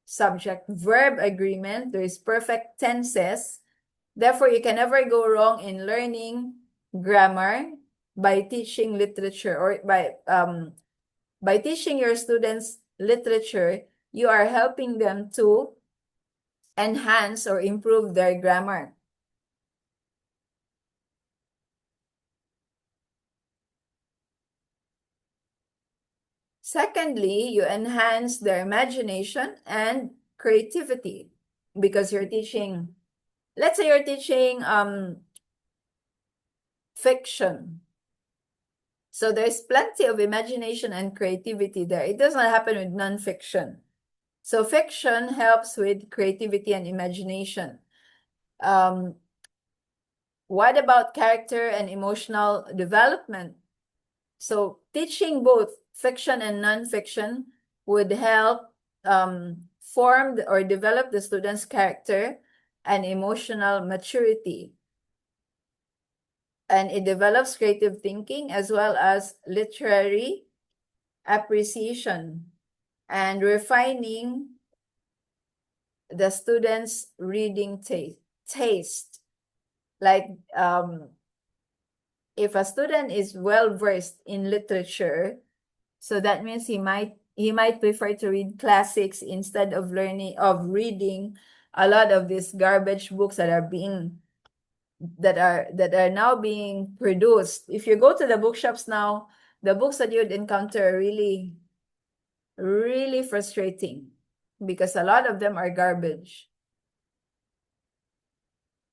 subject-verb agreement. There's perfect tenses. Therefore, you can never go wrong in learning grammar by teaching literature, or by teaching your students literature. You are helping them to enhance or improve their grammar. Secondly, you enhance their imagination and creativity, because you're teaching, let's say you're teaching fiction. So there's plenty of imagination and creativity there. It doesn't happen with nonfiction. So fiction helps with creativity and imagination. What about character and emotional development? So teaching both fiction and nonfiction would help form or develop the student's character and emotional maturity. And it develops creative thinking as well as literary appreciation and refining the student's reading taste. Like if a student is well versed in literature, so that means he might prefer to read classics instead of reading a lot of these garbage books that are now being produced. If you go to the bookshops now, the books that you'd encounter are really, really frustrating because a lot of them are garbage.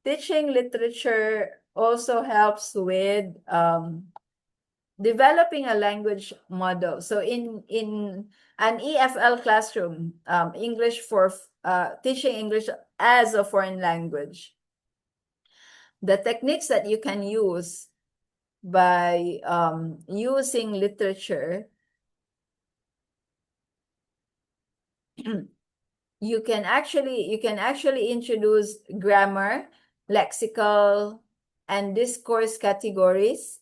Teaching literature also helps with developing a language model. So in an EFL classroom, English for teaching English as a foreign language, the techniques that you can use by using literature, you can actually introduce grammar, lexical, and discourse categories.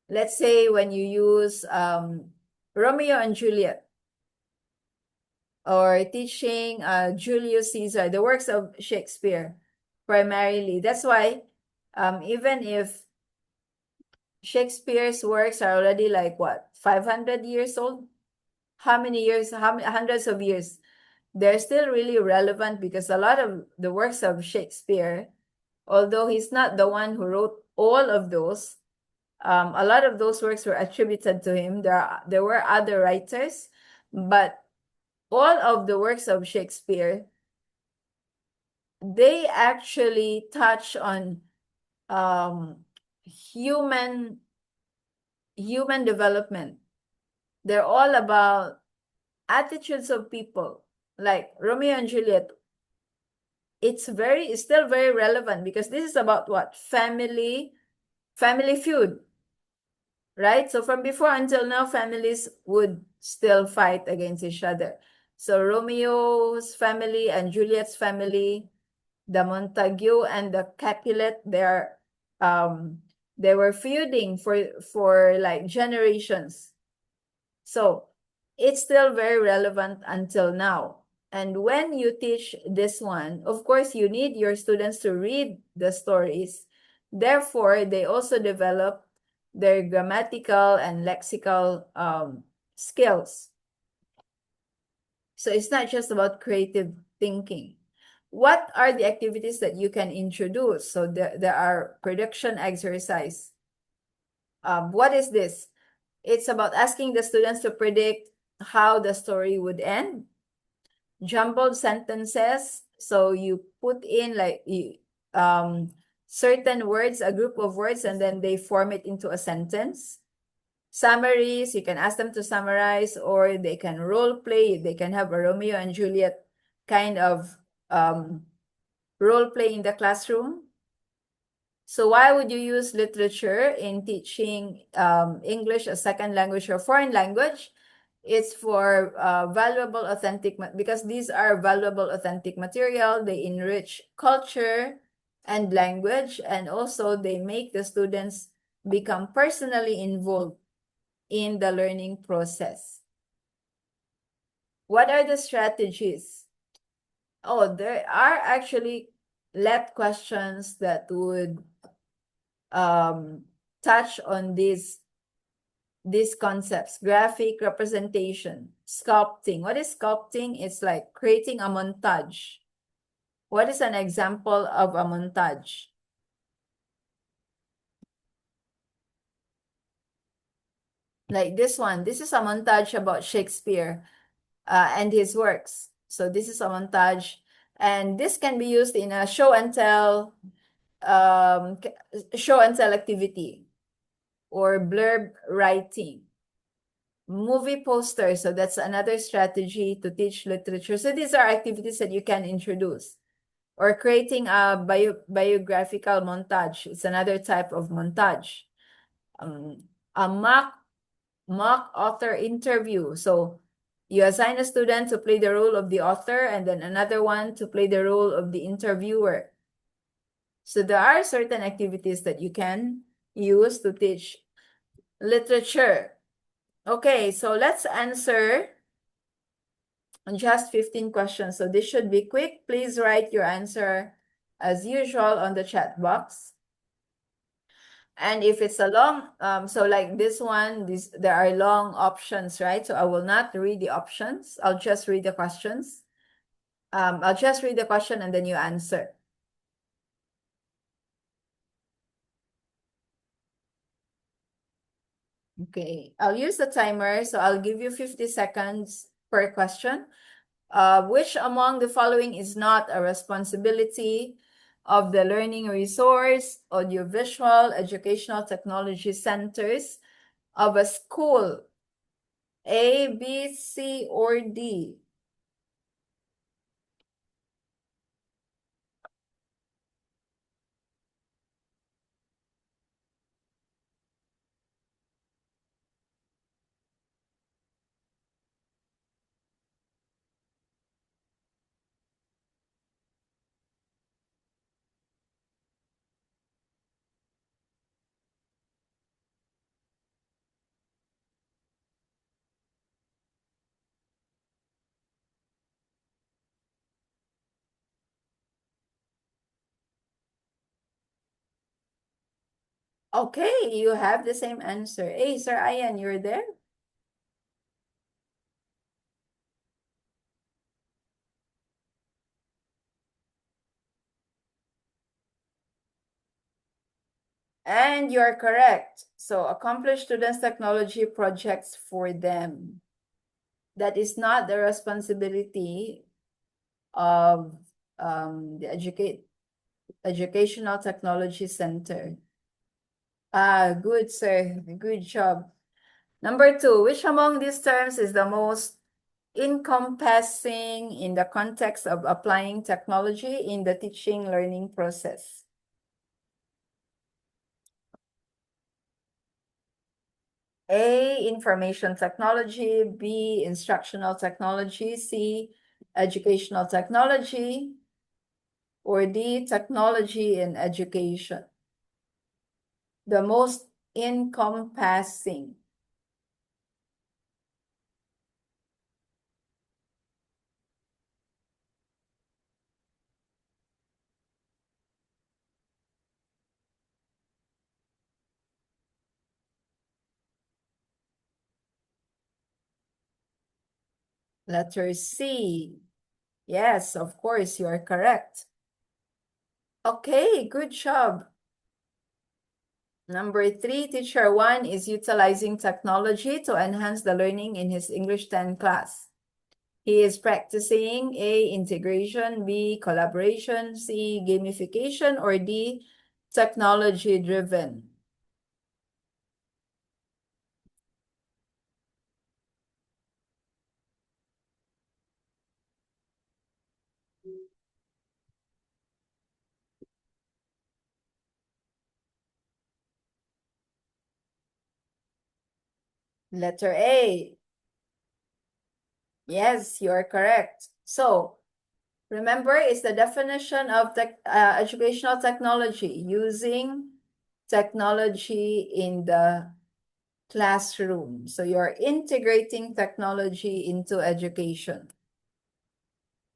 Let's say when you use Romeo and Juliet, or teaching Julius Caesar, the works of Shakespeare primarily. That's why even if Shakespeare's works are already like what, 500 years old? How many years? Hundreds of years? They're still really relevant because a lot of the works of Shakespeare, although he's not the one who wrote all of those, a lot of those works were attributed to him. There were other writers, but all of the works of Shakespeare, they actually touch on human development. They're all about attitudes of people. Like Romeo and Juliet, it's still very relevant because this is about what? Family feud, right? So from before until now, families would still fight against each other. So Romeo's family and Juliet's family, the Montague and the Capulet, they were feuding for like generations. So it's still very relevant until now. And when you teach this one, of course, you need your students to read the stories. Therefore, they also develop their grammatical and lexical skills. So it's not just about creative thinking. What are the activities that you can introduce? So there are prediction exercise. What is this? It's about asking the students to predict how the story would end. Jumbled sentences. So you put in like certain words, a group of words, and then they form it into a sentence. Summaries, you can ask them to summarize, or they can role play. They can have a Romeo and Juliet kind of role play in the classroom. So why would you use literature in teaching English, a second language or foreign language? It's for valuable, authentic, because these are valuable, authentic material. They enrich culture and language, and also they make the students become personally involved in the learning process. What are the strategies? Oh, there are actually let questions that would touch on these concepts: graphic representation, sculpting. What is sculpting? It's like creating a montage. What is an example of a montage? Like this one. This is a montage about Shakespeare and his works. So this is a montage, and this can be used in a show and tell activity, or blurb writing. Movie posters, so that's another strategy to teach literature. So these are activities that you can introduce. Or creating a biographical montage. It's another type of montage. A mock author interview. So you assign a student to play the role of the author, and then another one to play the role of the interviewer. So there are certain activities that you can use to teach literature. Okay, so let's answer just 15 questions. So this should be quick. Please write your answer as usual on the chat box. And if it's a long, so like this one, there are long options, right? So I will not read the options. I'll just read the questions. I'll just read the question and then you answer. Okay, I'll use the timer. So I'll give you 50 seconds per question. Which among the following is not a responsibility of the learning resource, audiovisual, educational technology centers of a school? A, B, C, or D? Okay, you have the same answer. Hey, Sir Ian, you're there? And you're correct. So accomplish students' technology projects for them. That is not the responsibility of the Educational Technology Center. Good, sir. Good job. Number 2, which among these terms is the most encompassing in the context of applying technology in the teaching learning process? A, information technology, B, instructional technology, C, educational technology, or D, technology in education? The most encompassing. Letter C. Yes, of course, you are correct. Okay, good job. Number 3, teacher 1 is utilizing technology to enhance the learning in his English 10 class. He is practicing A, integration, B, collaboration, C, gamification, or D, technology-driven. Letter A. Yes, you are correct. So, remember, it's the definition of educational technology, using technology in the classroom. So you're integrating technology into education.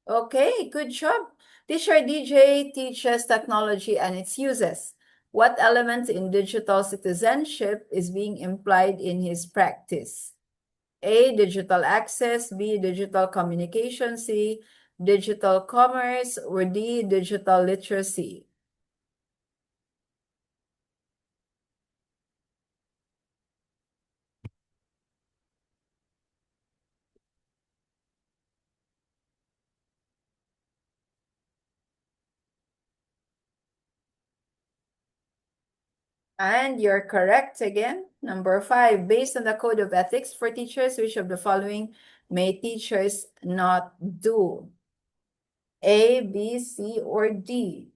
Okay, good job. Teacher DJ teaches technology and its uses. What element in digital citizenship is being implied in his practice? A, digital access, B, digital communication, C, digital commerce, or D, digital literacy. And you're correct again. Number 5, based on the code of ethics for teachers, which of the following may teachers not do? A, B, C, or D?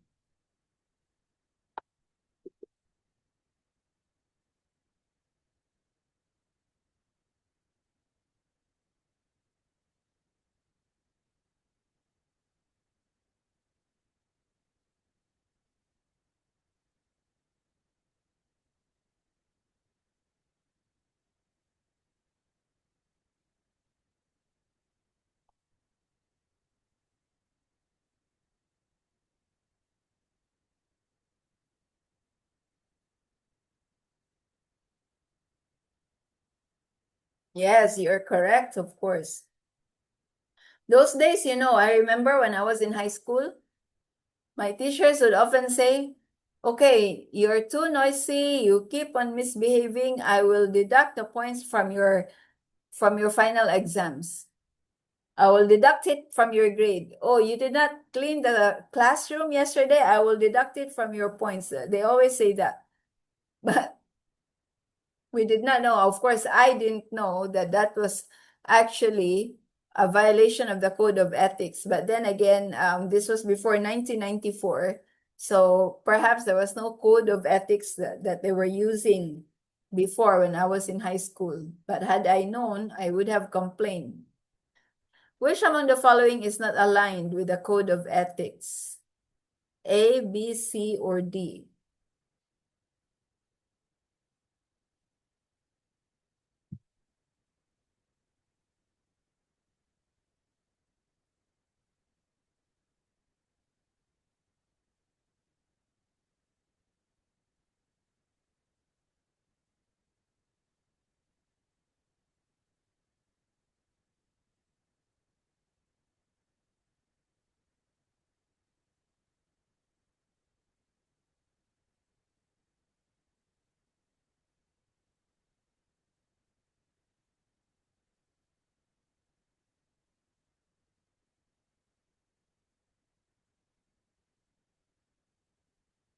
Yes, you're correct, of course. Those days, I remember when I was in high school, my teachers would often say, okay, you're too noisy, you keep on misbehaving, I will deduct the points from your final exams. I will deduct it from your grade. Oh, you did not clean the classroom yesterday, I will deduct it from your points. They always say that. But we did not know. Of course, I didn't know that that was actually a violation of the code of ethics. But then again, this was before 1994. So perhaps there was no code of ethics that they were using before when I was in high school. But had I known, I would have complained. Which among the following is not aligned with the code of ethics? A, B, C, or D?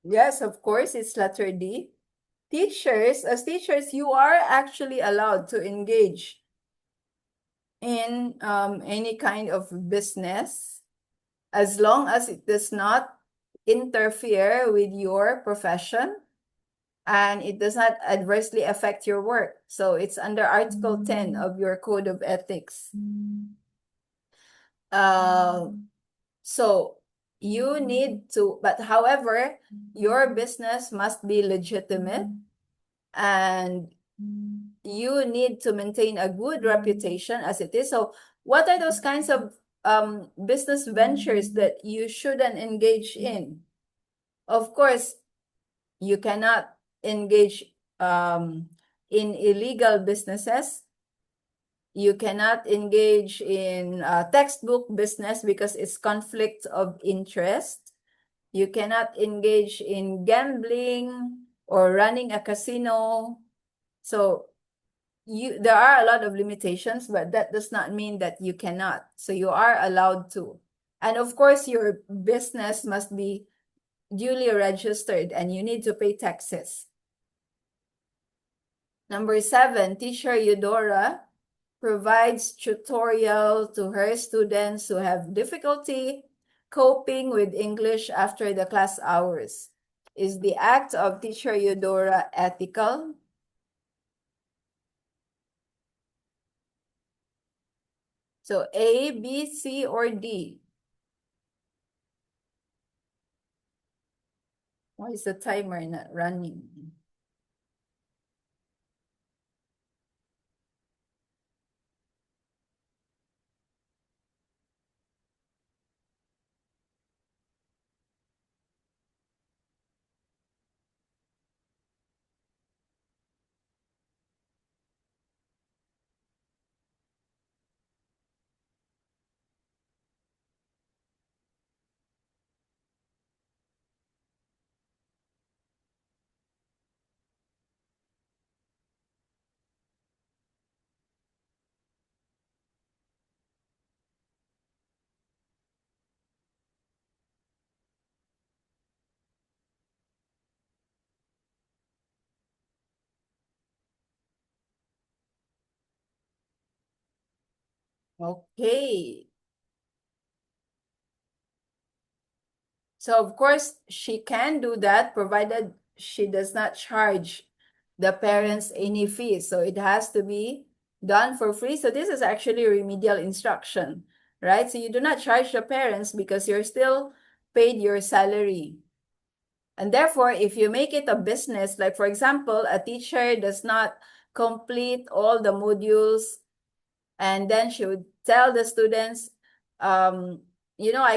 Yes, of course, it's letter D. As teachers, you are actually allowed to engage in any kind of business as long as it does not interfere with your profession and it does not adversely affect your work. So it's under Article 10 of your Code of Ethics. So you need to, but however, your business must be legitimate and you need to maintain a good reputation as it is. So what are those kinds of business ventures that you shouldn't engage in? Of course, you cannot engage in illegal businesses. You cannot engage in textbook business because it's conflict of interest. You cannot engage in gambling or running a casino. So there are a lot of limitations, but that does not mean that you cannot. So you are allowed to. And of course, your business must be duly registered and you need to pay taxes. Number 7, Teacher Eudora provides tutorial to her students who have difficulty coping with English after the class hours. Is the act of Teacher Eudora ethical? So A, B, C, or D? Why is the timer not running? Okay. So of course, she can do that provided she does not charge the parents any fees. So it has to be done for free. So this is actually remedial instruction, right? So you do not charge the parents because you're still paid your salary. And therefore, if you make it a business, like for example, a teacher does not complete all the modules, and then she would tell the students, I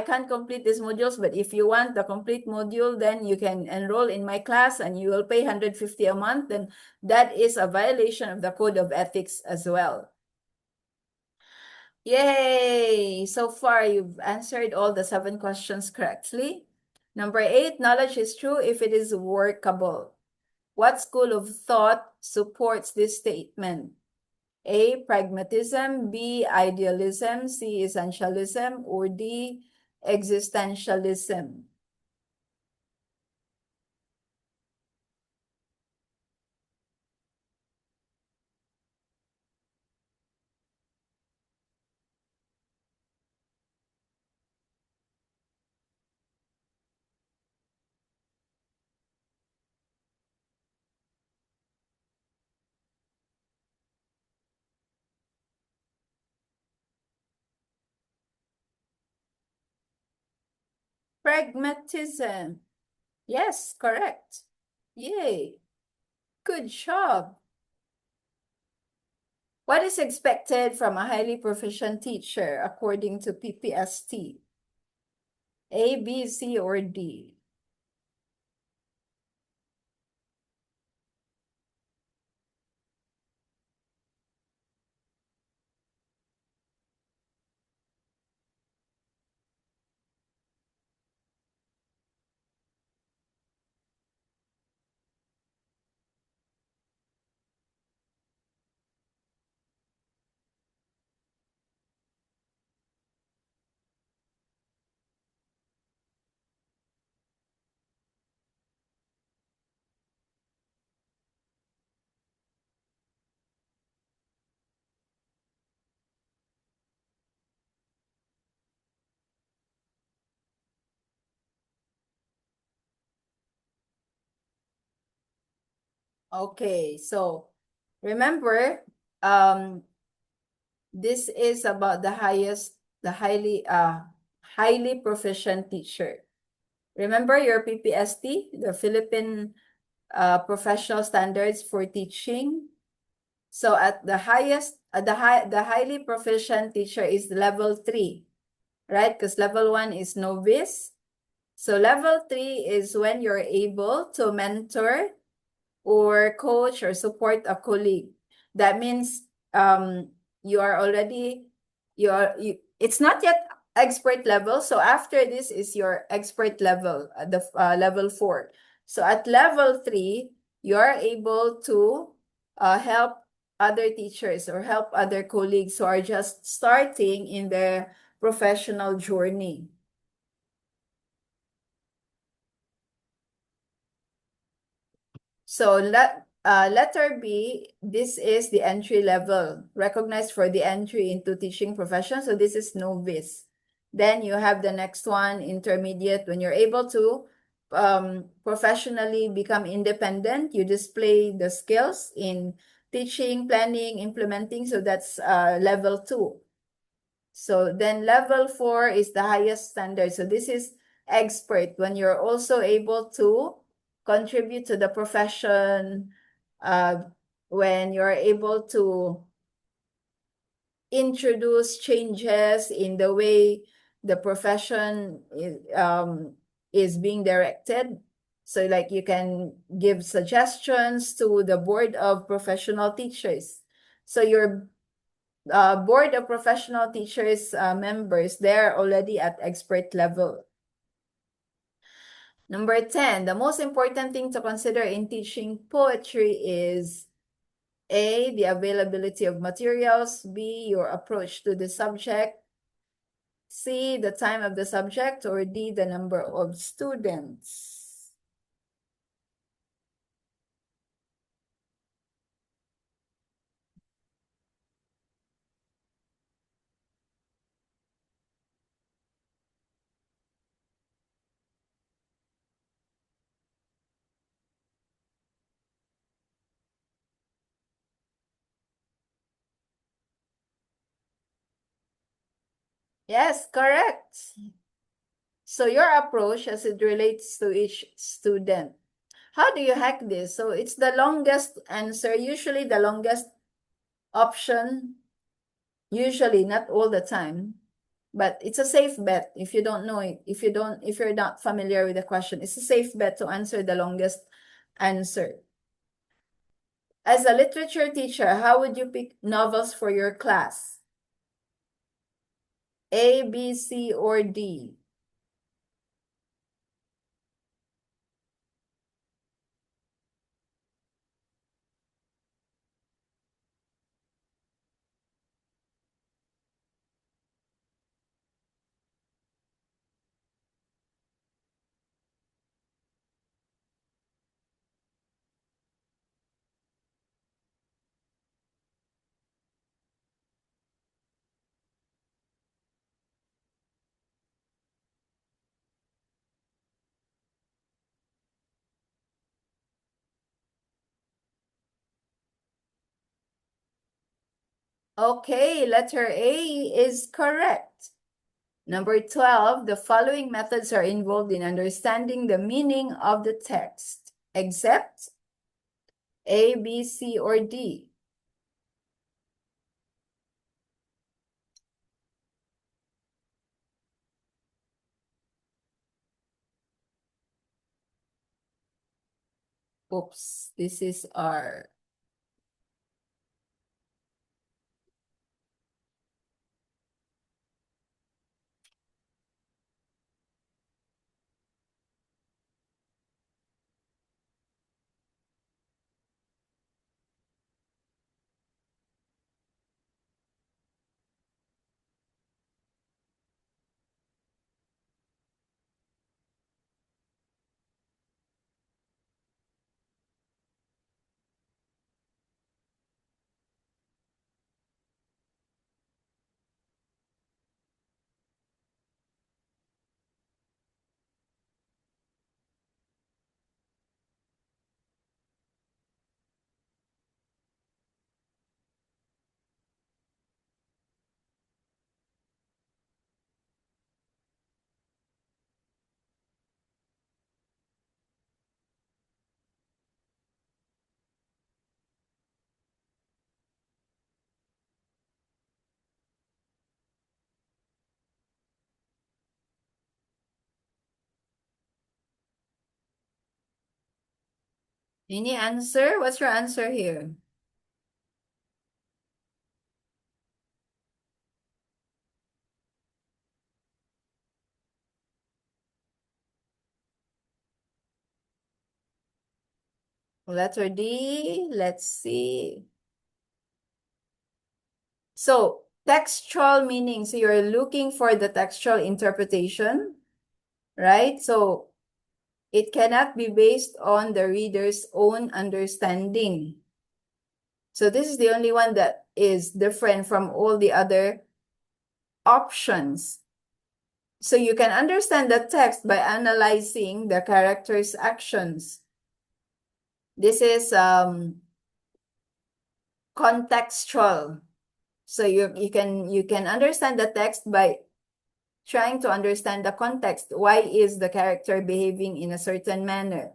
can't complete these modules, but if you want the complete module, then you can enroll in my class and you will pay 150 a month. Then that is a violation of the code of ethics as well. Yay! So far, you've answered all the 7 questions correctly. Number 8, knowledge is true if it is workable. What school of thought supports this statement? A, pragmatism, B, idealism, C, essentialism, or D, existentialism. Pragmatism. Yes, correct. Yay. Good job. What is expected from a highly proficient teacher according to PPST? A, B, C, or D? Okay, so remember, this is about the highly proficient teacher. Remember your PPST, the Philippine professional standards for teaching. So at the highly proficient teacher is level 3, right? Because level 1 is novice. So level 3 is when you're able to mentor or coach or support a colleague. That means you are already, it's not yet expert level. So after this is your expert level, the level 4. So at level 3, you are able to help other teachers or help other colleagues who are just starting in their professional journey. So letter B, this is the entry level, recognized for the entry into teaching profession. So this is novice. Then you have the next one, intermediate, when you're able to professionally become independent, you display the skills in teaching, planning, implementing. So that's level 2. So then level 4 is the highest standard. So this is expert, when you're also able to contribute to the profession, when you're able to introduce changes in the way the profession is being directed. So like you can give suggestions to the board of professional teachers. So your board of professional teachers members, they're already at expert level. Number 10, the most important thing to consider in teaching poetry is A, the availability of materials, B, your approach to the subject, C, the time of the subject, or D, the number of students. Yes, correct. So your approach as it relates to each student. How do you hack this? So it's the longest answer, usually the longest option, usually, not all the time, but it's a safe bet if you don't know it. If you're not familiar with the question, it's a safe bet to answer the longest answer. As a literature teacher, how would you pick novels for your class? A, B, C, or D? Okay, letter A is correct. Number 12, the following methods are involved in understanding the meaning of the text, except A, B, C, or D. Oops, this is our any answer? What's your answer here? Letter D, let's see. So textual meaning, so you're looking for the textual interpretation, right? So it cannot be based on the reader's own understanding. So this is the only one that is different from all the other options. So you can understand the text by analyzing the character's actions. This is contextual. So you can understand the text by trying to understand the context. Why is the character behaving in a certain manner?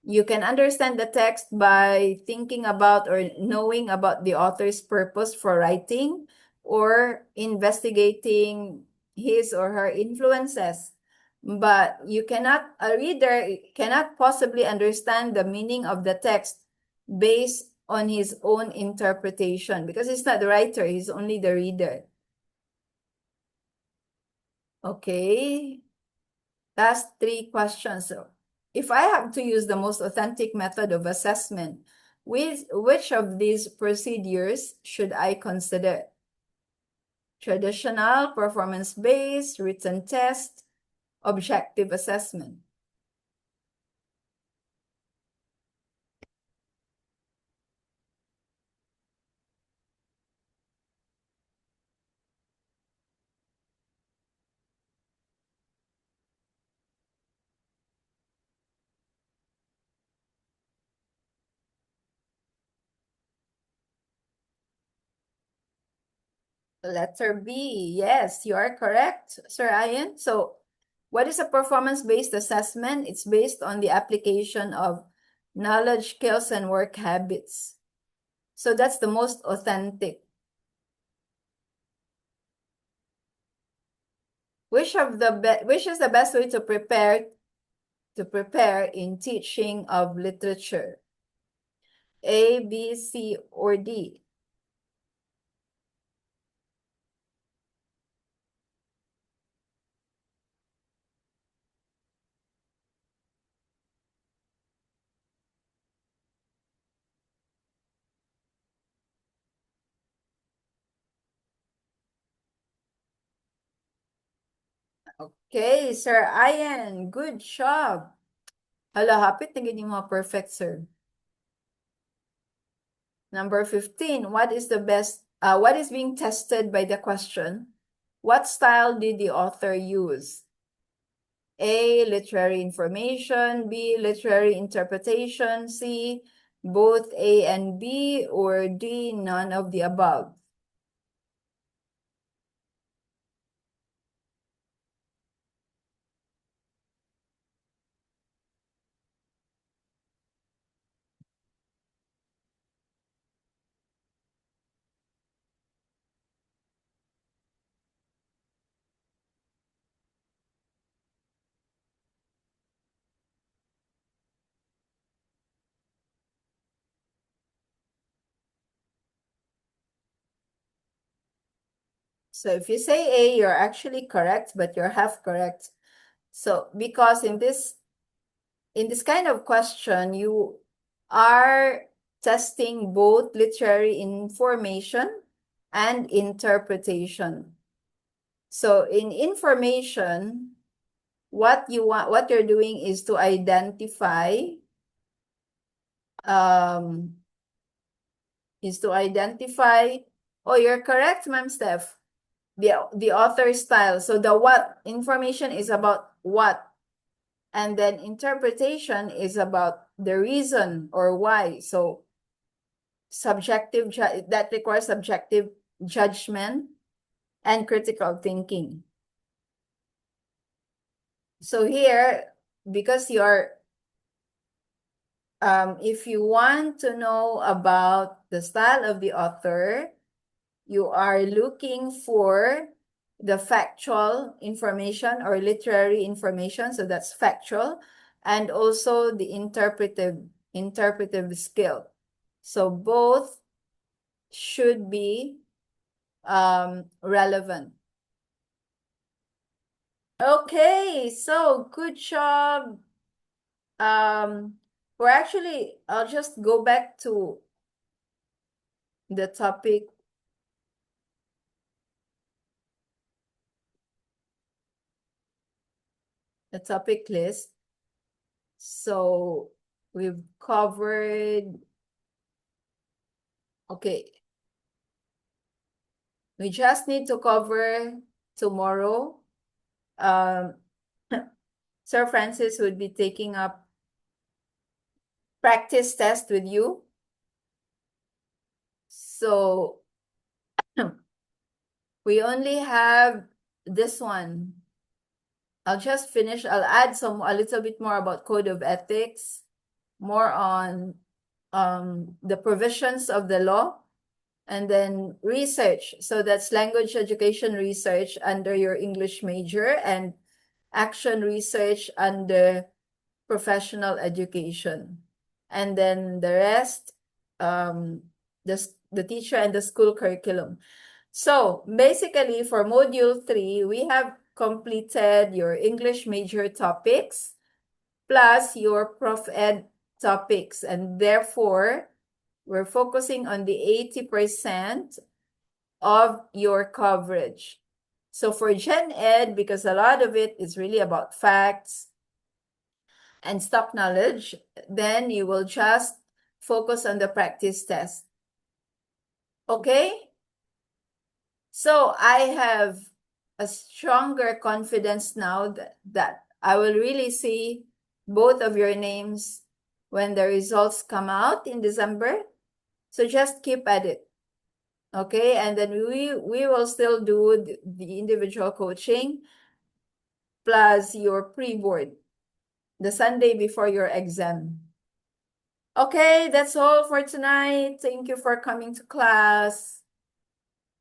You can understand the text by thinking about or knowing about the author's purpose for writing or investigating his or her influences. But a reader cannot possibly understand the meaning of the text based on his own interpretation because he's not the writer, he's only the reader. Okay, last three questions. So if I have to use the most authentic method of assessment, which of these procedures should I consider? Traditional, performance-based, written test, objective assessment. Letter B, yes, you are correct, Sir Ian. So what is a performance-based assessment? It's based on the application of knowledge, skills, and work habits. So that's the most authentic. Which is the best way to prepare in teaching of literature? A, B, C, or D? Okay, Sir Ian, good job. Hala, hapit na ganyan mga perfect, sir. Number 15, what is being tested by the question? What style did the author use? A, literary information, B, literary interpretation, C, both A and B, or D, none of the above. So if you say A, you're actually correct, but you're half correct. So because in this kind of question, you are testing both literary information and interpretation. So in information, what you're doing is to identify oh, you're correct, Ma'am Steph. The author's style. So the what information is about what, and then interpretation is about the reason or why. So that requires subjective judgment and critical thinking. So here, because if you want to know about the style of the author, you are looking for the factual information or literary information, so that's factual, and also the interpretive skill. So both should be relevant. Okay, so good job, Or actually, I'll just go back to the topic. The topic list. So we've covered, okay. We just need to cover tomorrow. Sir Francis would be taking up practice test with you. So we only have this one. I'll just finish. I'll add a little bit more about code of ethics, more on the provisions of the law, and then research. So that's language education research under your English major and action research under professional education. And then the rest, the teacher and the school curriculum. So basically for module 3, we have completed your English major topics plus your prof ed topics. And therefore, we're focusing on the 80% of your coverage. So for Gen Ed, because a lot of it is really about facts and stock knowledge, then you will just focus on the practice test. Okay? So I have a stronger confidence now that I will really see both of your names when the results come out in December. So just keep at it. Okay, and then we will still do the individual coaching plus your pre-board the Sunday before your exam. Okay, that's all for tonight. Thank you for coming to class.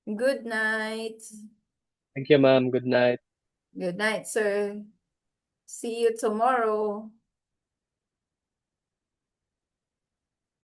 Good night. Thank you, ma'am. Good night. Good night, sir. See you tomorrow.